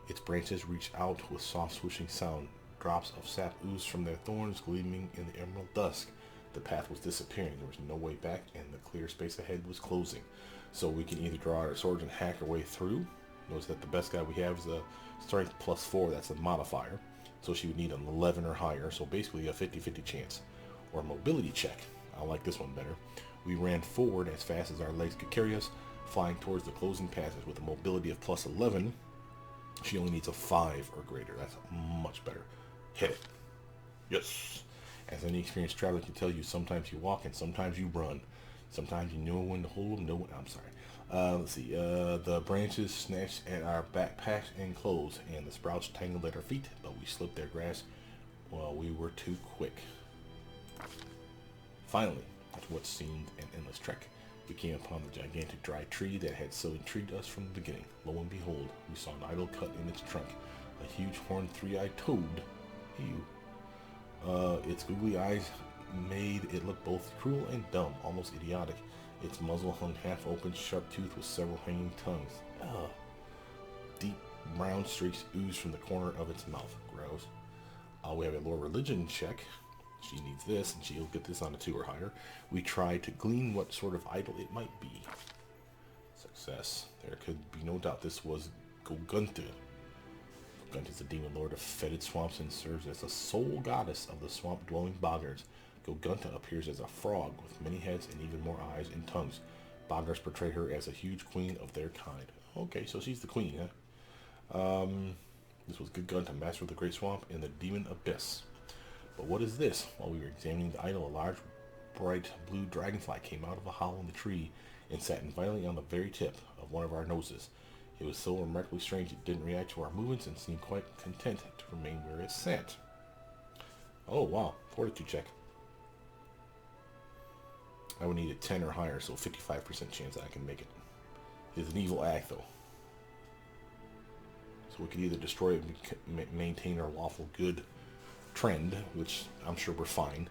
Its branches reached out with soft swishing sound. Drops of sap oozed from their thorns, gleaming in the emerald dusk. The path was disappearing. There was no way back, and the clear space ahead was closing. So we can either draw our swords and hack our way through. Notice that the best guy we have is a strength +4. That's a modifier. So she would need an 11 or higher. So basically a 50-50 chance. Or a mobility check. I like this one better. We ran forward as fast as our legs could carry us, flying towards the closing passage. With a mobility of +11, she only needs a 5 or greater. That's much better. Hit it. Yes. As any experienced traveler can tell you, sometimes you walk and sometimes you run. Sometimes you know when to hold them, I'm sorry. Let's see. The branches snatched at our backpacks and clothes, and the sprouts tangled at our feet, but we slipped their grass while we were too quick. Finally, after what seemed an endless trek, we came upon the gigantic dry tree that had so intrigued us from the beginning. Lo and behold, we saw an idol cut in its trunk, a huge horned three-eyed toad. Ew. Its googly eyes made it look both cruel and dumb, almost idiotic. Its muzzle hung half open, sharp toothed with several hanging tongues. Ugh. Deep brown streaks oozed from the corner of its mouth. Gross. We have a lore religion check. She needs this, and she'll get this on a 2 or higher. We tried to glean what sort of idol it might be. Success. There could be no doubt this was Gogunta. Gogunta is the demon lord of fetid swamps and serves as the sole goddess of the swamp-dwelling boggards. Gogunta appears as a frog with many heads and even more eyes and tongues. Boggards portray her as a huge queen of their kind. Okay, so she's the queen, huh? This was Gogunta, master of the great swamp and the demon abyss. But what is this? While we were examining the idol, a large, bright blue dragonfly came out of a hollow in the tree and sat violently on the very tip of one of our noses. It was so remarkably strange it didn't react to our movements and seemed quite content to remain where it sat. Oh wow, fortitude check. I would need a 10 or higher, so 55% chance that I can make it. It's an evil act, though. So we could either destroy it and maintain our lawful good trend, which I'm sure we're fine,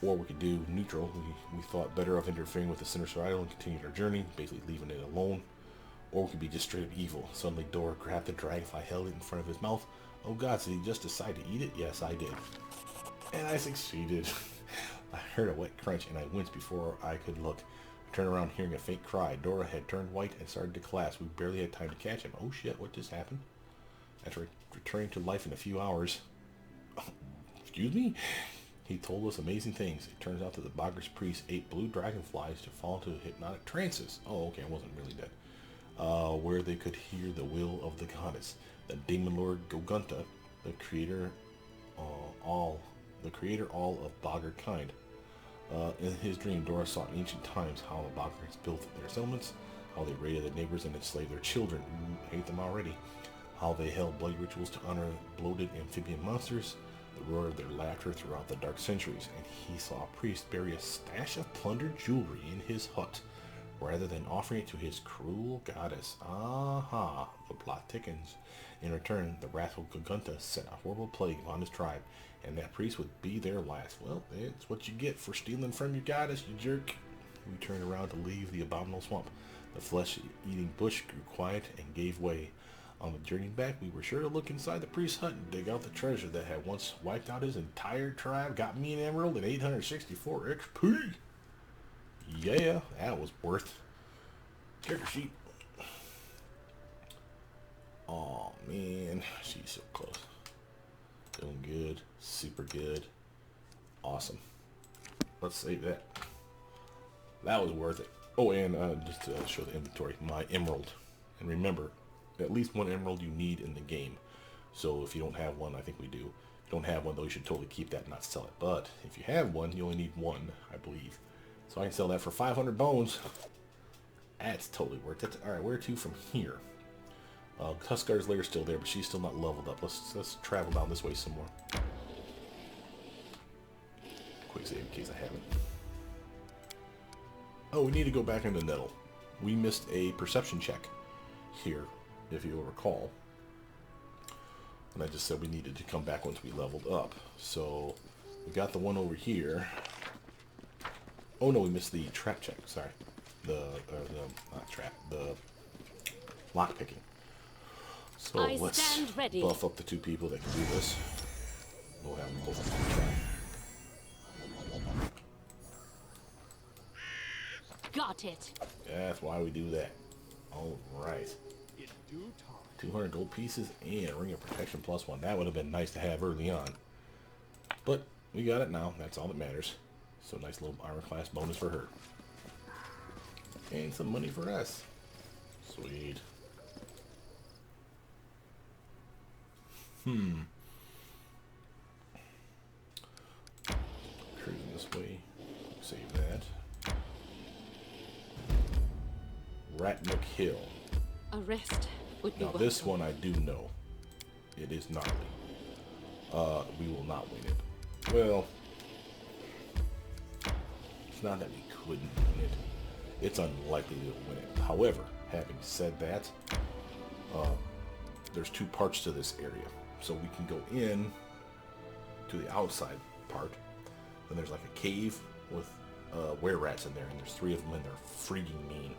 or we could do neutral. We thought better of interfering with the sinister idol and continued our journey, basically leaving it alone. Or we could be just straight up evil. Suddenly Dora grabbed the dragonfly, held it in front of his mouth. Oh god, so he just decided to eat it? Yes, I did. And I succeeded. I heard a wet crunch and I winced before I could look. I turned around hearing a faint cry. Dora had turned white and started to collapse. We barely had time to catch him. Oh shit, what just happened? After returning to life in a few hours... Excuse me? He told us amazing things. It turns out that the Boggar's priest ate blue dragonflies to fall into hypnotic trances. Oh, okay, I wasn't really dead. Where they could hear the will of the goddess. The demon lord Gogunta, the creator all of Boggart kind. In his dream, Dora saw in ancient times how the Boggarts built their settlements, how they raided their neighbors and enslaved their children. Ooh, hate them already. How they held bloody rituals to honor bloated amphibian monsters. The roar of their laughter throughout the dark centuries. And he saw a priest bury a stash of plundered jewelry in his hut, rather than offering it to his cruel goddess. Aha, the plot thickens. In return, the wrathful Gagunta sent a horrible plague upon his tribe, and that priest would be their last. Well, that's what you get for stealing from your goddess, you jerk. We turned around to leave the abominable swamp. The flesh-eating bush grew quiet and gave way. On the journey back, we were sure to look inside the priest's hut and dig out the treasure that had once wiped out his entire tribe, got me an emerald and 864 XP. Yeah, that was worth. Character sheet. Oh man, she's so close. Doing good, super good, awesome. Let's save that. That was worth it. Oh, and just to show the inventory, my emerald. And remember, at least one emerald you need in the game. So if you don't have one, I think we do. If you don't have one, though, you should totally keep that and not sell it. But if you have one, you only need one, I believe. So I can sell that for 500 bones. That's totally worth it. All right, where to from here? Tuskar's lair's still there, but she's still not leveled up. Let's travel down this way some more. Quick save in case I haven't. Oh, we need to go back into Nettle. We missed a perception check here, if you'll recall. And I just said we needed to come back once we leveled up. So we got the one over here. Oh no, we missed the trap check. Sorry, not trap, the lock picking. So let's buff up the two people that can do this. We'll have them both on the trap. Got it. That's why we do that. All right. 200 gold pieces and a ring of protection +1. That would have been nice to have early on. But we got it now. That's all that matters. So nice little armor class bonus for her. And some money for us. Sweet. Cruising this way. Save that. Ratnook Hill. A rest would be Now this one I do know. It is gnarly. We will not win it. Well, it's not that we couldn't win it. It's unlikely we'll win it. However, having said that, there's two parts to this area. So we can go in to the outside part. Then there's like a cave with were-rats in there, and there's 3 of them, and they're freaking mean.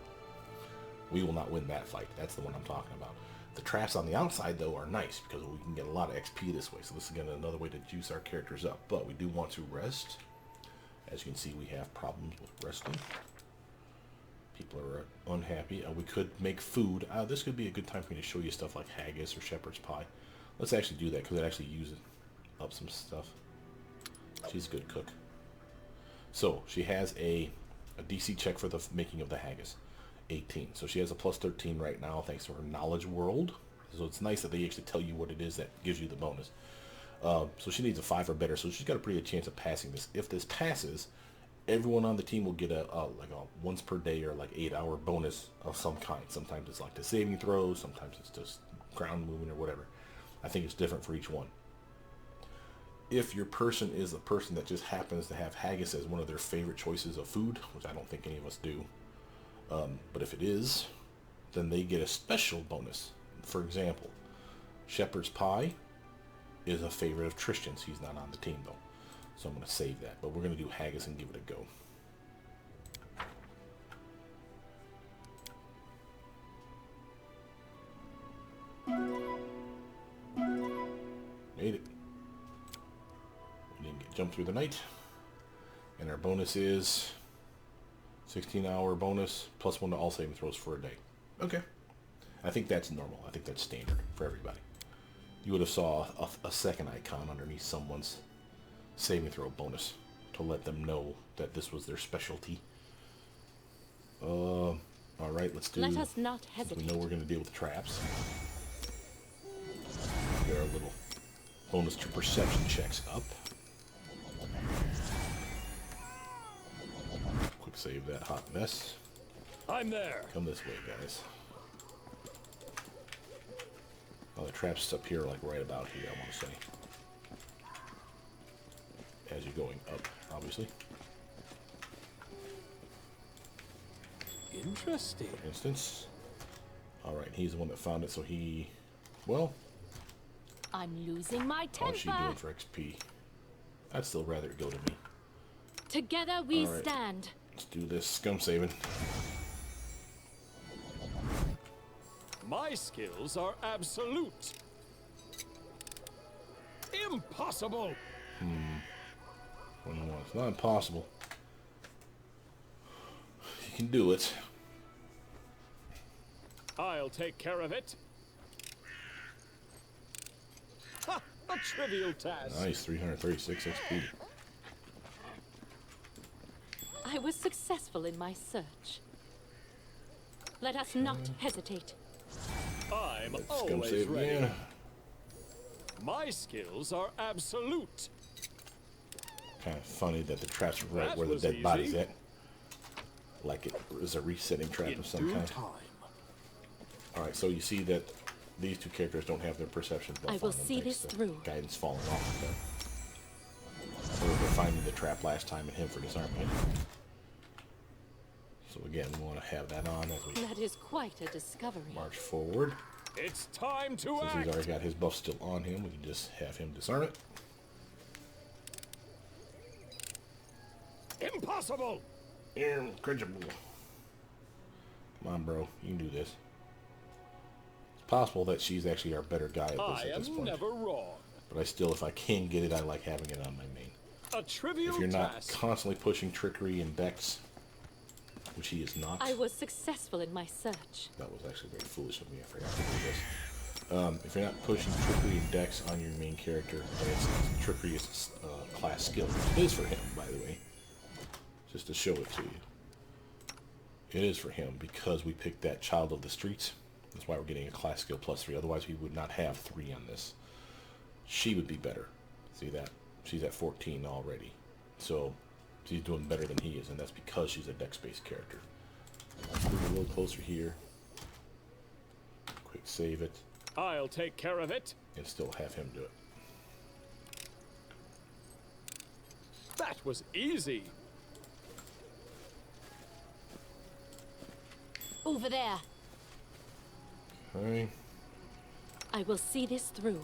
We will not win that fight. That's the one I'm talking about. The traps on the outside, though, are nice because we can get a lot of XP this way. So this is again another way to juice our characters up. But we do want to rest. As you can see, we have problems with resting. People are unhappy. We could make food. This could be a good time for me to show you stuff like haggis or shepherd's pie. Let's actually do that because it actually uses up some stuff. She's a good cook. So she has a DC check for the making of the haggis. 18. So she has a +13 right now thanks to her knowledge world. So it's nice that they actually tell you what it is that gives you the bonus. So she needs a 5 or better. So she's got a pretty good chance of passing this. If this passes, everyone on the team will get a once per day or like 8-hour bonus of some kind. Sometimes it's like the saving throws. Sometimes it's just ground movement or whatever. I think it's different for each one. If your person is a person that just happens to have haggis as one of their favorite choices of food, which I don't think any of us do, but if it is, then they get a special bonus. For example, shepherd's pie is a favorite of Tristan's. He's not on the team though, so I'm going to save that. But we're going to do haggis and give it a go. Made it. We didn't get jumped through the night. And our bonus is 16-hour bonus +1 to all saving throws for a day. Okay. I think that's normal. I think that's standard for everybody. You would have saw a second icon underneath someone's saving throw bonus to let them know that this was their specialty. All right, let's do. Let us not hesitate. We know we're going to deal with the traps. Get our little bonus to perception checks up. Quick save that hot mess. I'm there. Come this way, guys. Oh, the trap's up here, like right about here, I want to say. As you're going up, obviously. Interesting. For instance. Alright, he's the one that found it, so he... Well... I'm losing my temper. How's she doing for XP? I'd still rather it go to me. Together we All right. stand. Let's do this scum saving. My skills are absolute. Impossible. Well, it's not impossible. You can do it. I'll take care of it. Ha! A trivial task. Nice, 336 XP. I was successful in my search. Let us not hesitate. I'm Scum always save ready. again. My skills are absolute. Kind of funny that the trap's right That where the was dead easy. body's at. Like it was a resetting trap In of some due kind. time. Alright, so you see that these two characters don't have their perception buff I will on them see thanks this to through. Guidance falling off of them. Or for finding the trap last time and him for disarming it. So again, we want to have that on as we That is quite a discovery. march forward. It's time to Since he's act. already got his buff still on him, we can just have him disarm it. Impossible. Incredible. Come on, bro. You can do this. It's possible that she's actually our better guy at I this am point. never wrong. But I still, if I can get it, I like having it on my main. A trivial If you're not task. constantly pushing trickery and dex, which he is not. I was successful in my search. That was actually very foolish of me. I forgot to do this. If you're not pushing trickery and dex on your main character, then it's trickery is class skill. It is for him, by the way. Just to show it to you. It is for him because we picked that child of the streets. That's why we're getting a class skill +3. Otherwise, we would not have 3 on this. She would be better. See that? She's at 14 already. So, she's doing better than he is, and that's because she's a dex-based character. Let's move a little closer here. Quick save it, I'll take care of it. and still have him do it. That was easy. Over there. Alright. I will see this through.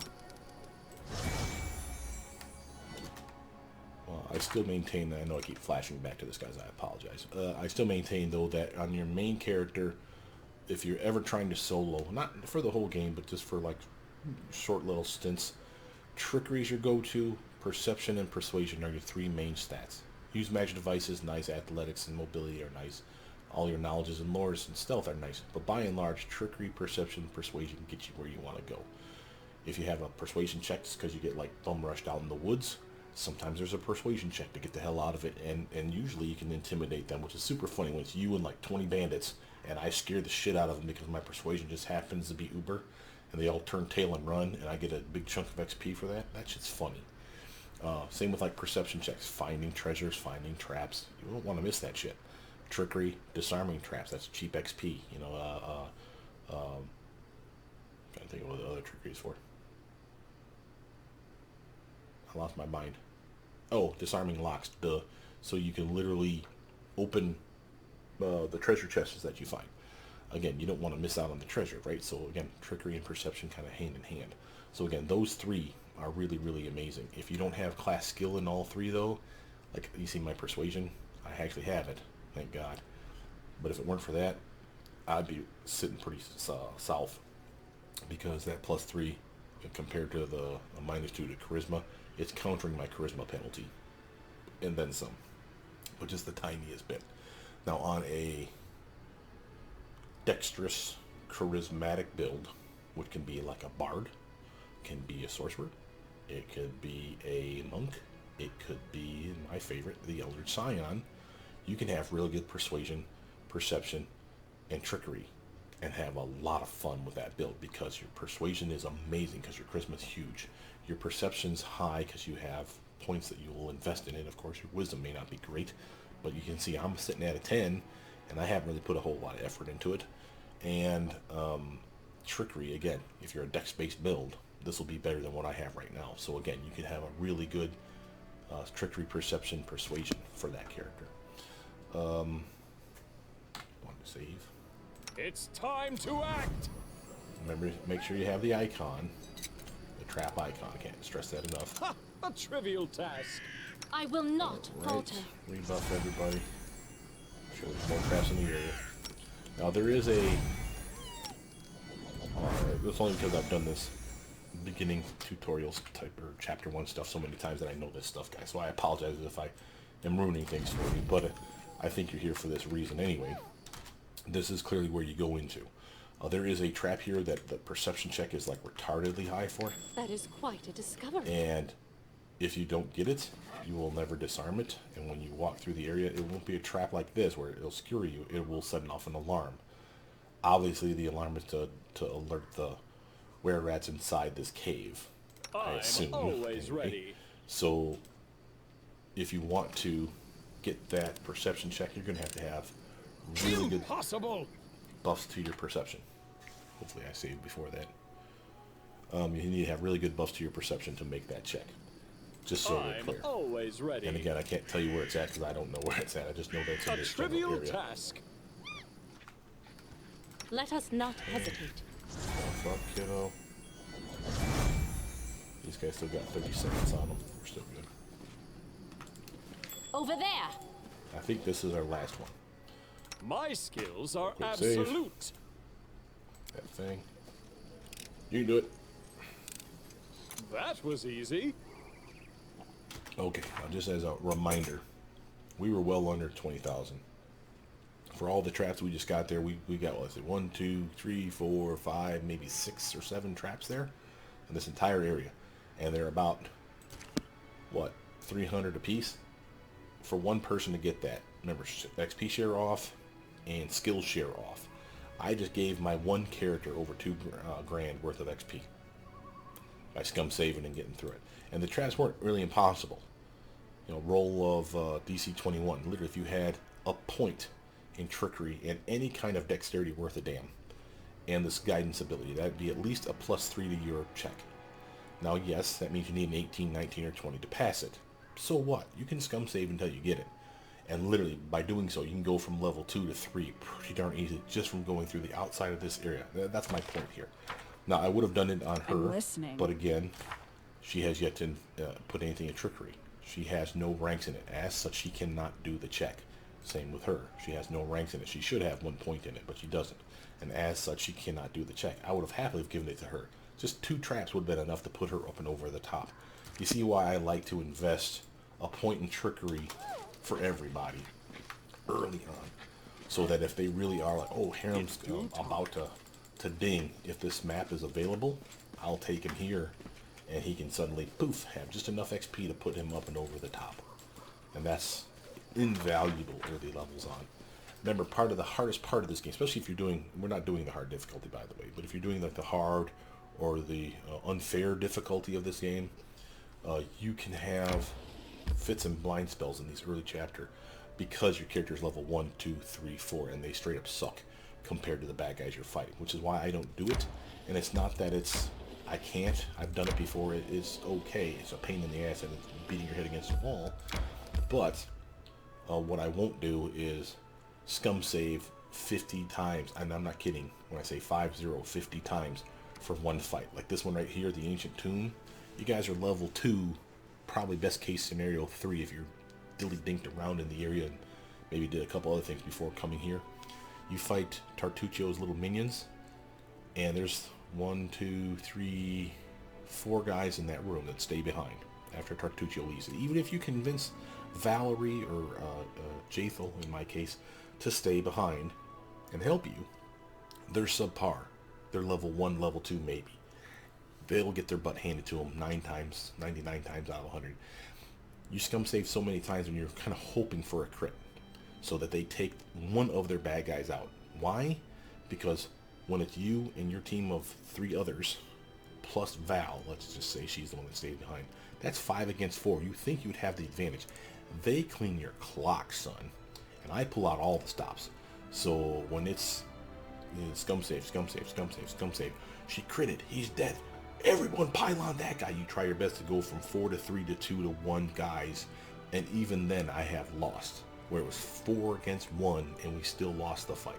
Well, I still maintain that. I know I keep flashing back to this, guys. I apologize. I still maintain, though, that on your main character, if you're ever trying to solo, not for the whole game, but just for like short little stints, trickery is your go-to. Perception and persuasion are your 3 main stats. Use magic devices, nice. Athletics and mobility are nice. All your knowledges and lores and stealth are nice. But by and large, trickery, perception, and persuasion get you where you want to go. If you have a persuasion check, it's because you get like bum rushed out in the woods. Sometimes there's a persuasion check to get the hell out of it, and usually you can intimidate them, which is super funny when it's you and like 20 bandits, and I scare the shit out of them because my persuasion just happens to be uber, and they all turn tail and run, and I get a big chunk of XP for that. That shit's funny. Same with like perception checks, finding treasures, finding traps. You don't want to miss that shit. Trickery, disarming traps. That's cheap XP. You know, trying to think of what the other trickery is for. I lost my mind. Oh, disarming locks. Duh. So you can literally open the treasure chests that you find. Again, you don't want to miss out on the treasure, right? So again, trickery and perception kind of hand in hand. So again, those 3 are really, really amazing. If you don't have class skill in all 3, though, like you see my persuasion, I actually have it. Thank God. But if it weren't for that, I'd be sitting pretty south. Because that +3, compared to the -2 to charisma, it's countering my charisma penalty. And then some. But just the tiniest bit. Now on a dexterous, charismatic build, which can be like a bard, can be a sorcerer, it could be a monk, it could be, my favorite, the Elder Scion, you can have really good persuasion, perception, and trickery, and have a lot of fun with that build because your persuasion is amazing because your charisma is huge. Your perception's high because you have points that you will invest in it. Of course, your wisdom may not be great, but you can see I'm sitting at a 10, and I haven't really put a whole lot of effort into it. And trickery, again, if you're a dex-based build, this will be better than what I have right now. So again, you can have a really good trickery, perception, persuasion for that character. Want to save. It's time to act! Remember, make sure you have the icon, the trap icon. I can't stress that enough. Ha! A trivial task. I will not falter. Rebuff everybody. Sure, there's more traps in the area. Now there is a. It's only because I've done this beginning tutorials type or chapter 1 stuff so many times that I know this stuff, guys. So I apologize if I am ruining things for you, but I think you're here for this reason anyway. This is clearly where you go into. There is a trap here that the perception check is like retardedly high for. That is quite a discovery. And if you don't get it, you will never disarm it. And when you walk through the area, it won't be a trap like this where it'll skewer you. It will set off an alarm. Obviously, the alarm is to alert the were-rats inside this cave. I assume. Always ready. So, if you want to get that perception check, you're going to have really good buffs to your perception. Hopefully I saved before that. You need to have really good buffs to your perception to make that check. Just so we're clear. Always ready. And again, I can't tell you where it's at because I don't know where it's at. I just know that it's in this general area. Task. Let us not hesitate. Oh, fuck, kiddo. These guys still got 30 seconds on them. We're still good. Over there. I think this is our last one. My skills are Quick absolute. Save. That thing. You can do it. That was easy. Okay, now just as a reminder, we were well under 20,000. For all the traps we just got there, we got, what is it, 1, 2, 3, 4, 5, maybe 6 or 7 traps there in this entire area. And they're about, what, 300 a piece? For one person to get that, remember, XP share off and skill share off. I just gave my one character over 2 grand worth of XP by scum saving and getting through it. And the traps weren't really impossible. You know, roll of DC 21. Literally, if you had a point in trickery and any kind of dexterity worth a damn, and this guidance ability, that'd be at least a +3 to your check. Now, yes, that means you need an 18, 19, or 20 to pass it. So what? You can scum save until you get it. And literally, by doing so, you can go from level 2 to 3 pretty darn easy just from going through the outside of this area. That's my point here. Now, I would have done it on her, but again, she has yet to put anything in trickery. She has no ranks in it. As such, she cannot do the check. Same with her. She has no ranks in it. She should have 1 point in it, but she doesn't. And as such, she cannot do the check. I would have happily given it to her. Just 2 traps would have been enough to put her up and over the top. You see why I like to invest a point in trickery for everybody early on, so that if they really are like, oh, Harem's about to ding, if this map is available, I'll take him here, and he can suddenly, poof, have just enough XP to put him up and over the top. And that's invaluable early levels on. Remember, part of the hardest part of this game, especially if you're doing, we're not doing the hard difficulty, by the way, but if you're doing like the hard or the unfair difficulty of this game, you can have fits and blind spells in these early chapter because your character's level 1, 2, 3, 4, and they straight up suck compared to the bad guys you're fighting, which is why I don't do it. And it's not that it's, I can't, I've done it before, it's okay, it's a pain in the ass and it's beating your head against the wall, but what I won't do is scum save 50 times, and I'm not kidding when I say 50 times for one fight. Like this one right here, the Ancient Tomb, you guys are level 2, probably best case scenario 3 if you're dilly-dinked around in the area and maybe did a couple other things before coming here. You fight Tartuccio's little minions, and there's 1, 2, 3, 4 guys in that room that stay behind after Tartuccio leaves it. Even if you convince Valerie or Jathel, in my case, to stay behind and help you, they're subpar. They're level 1, level 2 maybe. They'll get their butt handed to them 99 times out of 100. You scum save so many times when you're kind of hoping for a crit, so that they take one of their bad guys out. Why? Because when it's you and your team of 3 others, plus Val, let's just say she's the one that stayed behind, that's 5 against 4. You think you'd have the advantage. They clean your clock, son. And I pull out all the stops. So when it's scum save, scum save, scum save, scum save, she critted, he's dead. Everyone pile on that guy. You try your best to go from 4 to 3 to 2 to 1 guys, and even then I have lost, where it was 4 against 1 and we still lost the fight.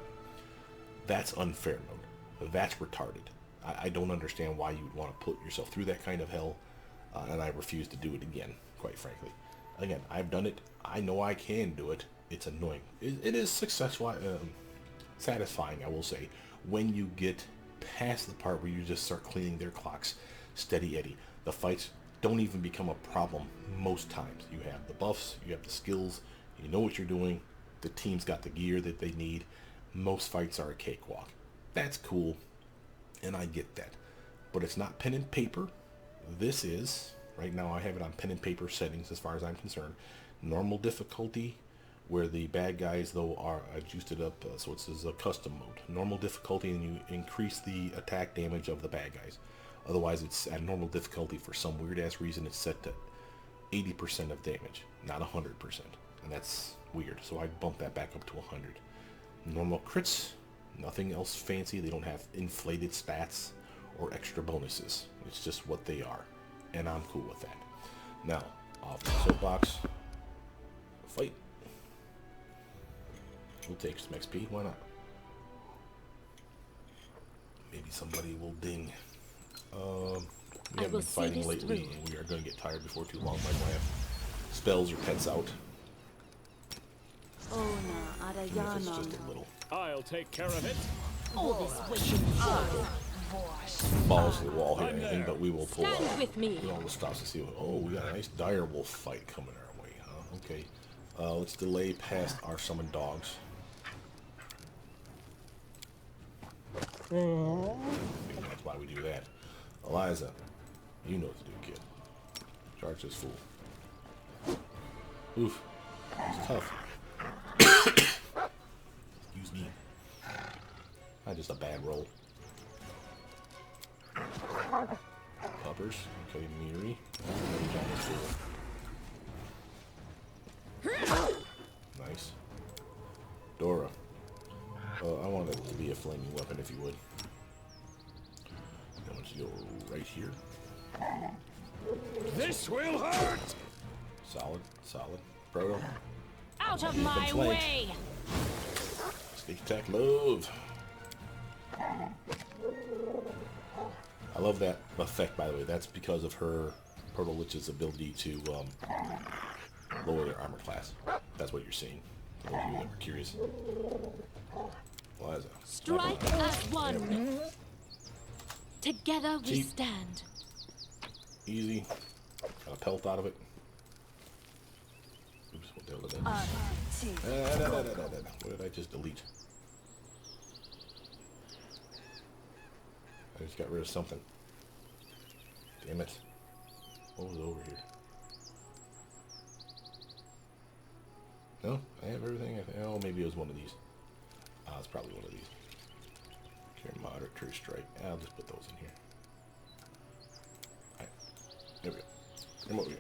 That's unfair mode. That's retarded. I don't understand why you would want to put yourself through that kind of hell, and I refuse to do it again, quite frankly. Again, I've done it. I know I can do it. It's annoying. It is successful, satisfying, I will say, when you get past the part where you just start cleaning their clocks, steady Eddie. The fights don't even become a problem most times. You have the buffs, you have the skills, you know what you're doing, the team's got the gear that they need. Most fights are a cakewalk. That's cool, and I get that. But it's not pen and paper. This is, right now I have it on pen and paper settings as far as I'm concerned. Normal difficulty, where the bad guys though are adjusted up, so it's a custom mode. Normal difficulty, and you increase the attack damage of the bad guys. Otherwise it's at normal difficulty. For some weird ass reason it's set to 80% of damage, not 100%, and that's weird, so I bumped that back up to 100. Normal crits, nothing else fancy. They don't have inflated stats or extra bonuses. It's just what they are, and I'm cool with that. Now, off the soapbox, fight. We'll take some XP, why not? Maybe somebody will ding. We haven't been fighting lately, and we are going to get tired before too long. Might want to have spells or pets out. Even if it's just a little. I'll take care of it. Balls to the wall here, anything, but we will pull out. Stand with me. We almost stops to see what, oh, we got a nice dire wolf fight coming our way, huh? Okay. Let's delay past our summoned dogs. Maybe that's why we do that. Eliza, you know what to do, kid. Charge this fool. Oof. He's tough. Excuse me. Not just a bad roll. Puppers. Okay, Miri. Nice. Dora. I want it to be a flaming weapon, if you would. I want you to go right here. This will hurt! Solid, solid. Proto. Out of my way! Sneak attack, love. I love that effect, by the way. That's because of her Proto Lich's ability to lower their armor class. That's what you're seeing. For those of you that were curious. Eliza. Strike as one. Together we Cheap. stand. Easy. Got a pelt out of it. Oops, what the hell did that? What did I just delete? I just got rid of something. Damn it. What was over here? No? I have everything? Oh, maybe it was one of these. It's probably one of these. Care moderate, true strike. I'll just put those in here. Alright. There we go. Come over here.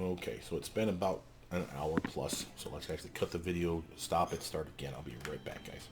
Okay, so it's been about an hour plus, so let's actually cut the video, stop it, start again. I'll be right back, guys.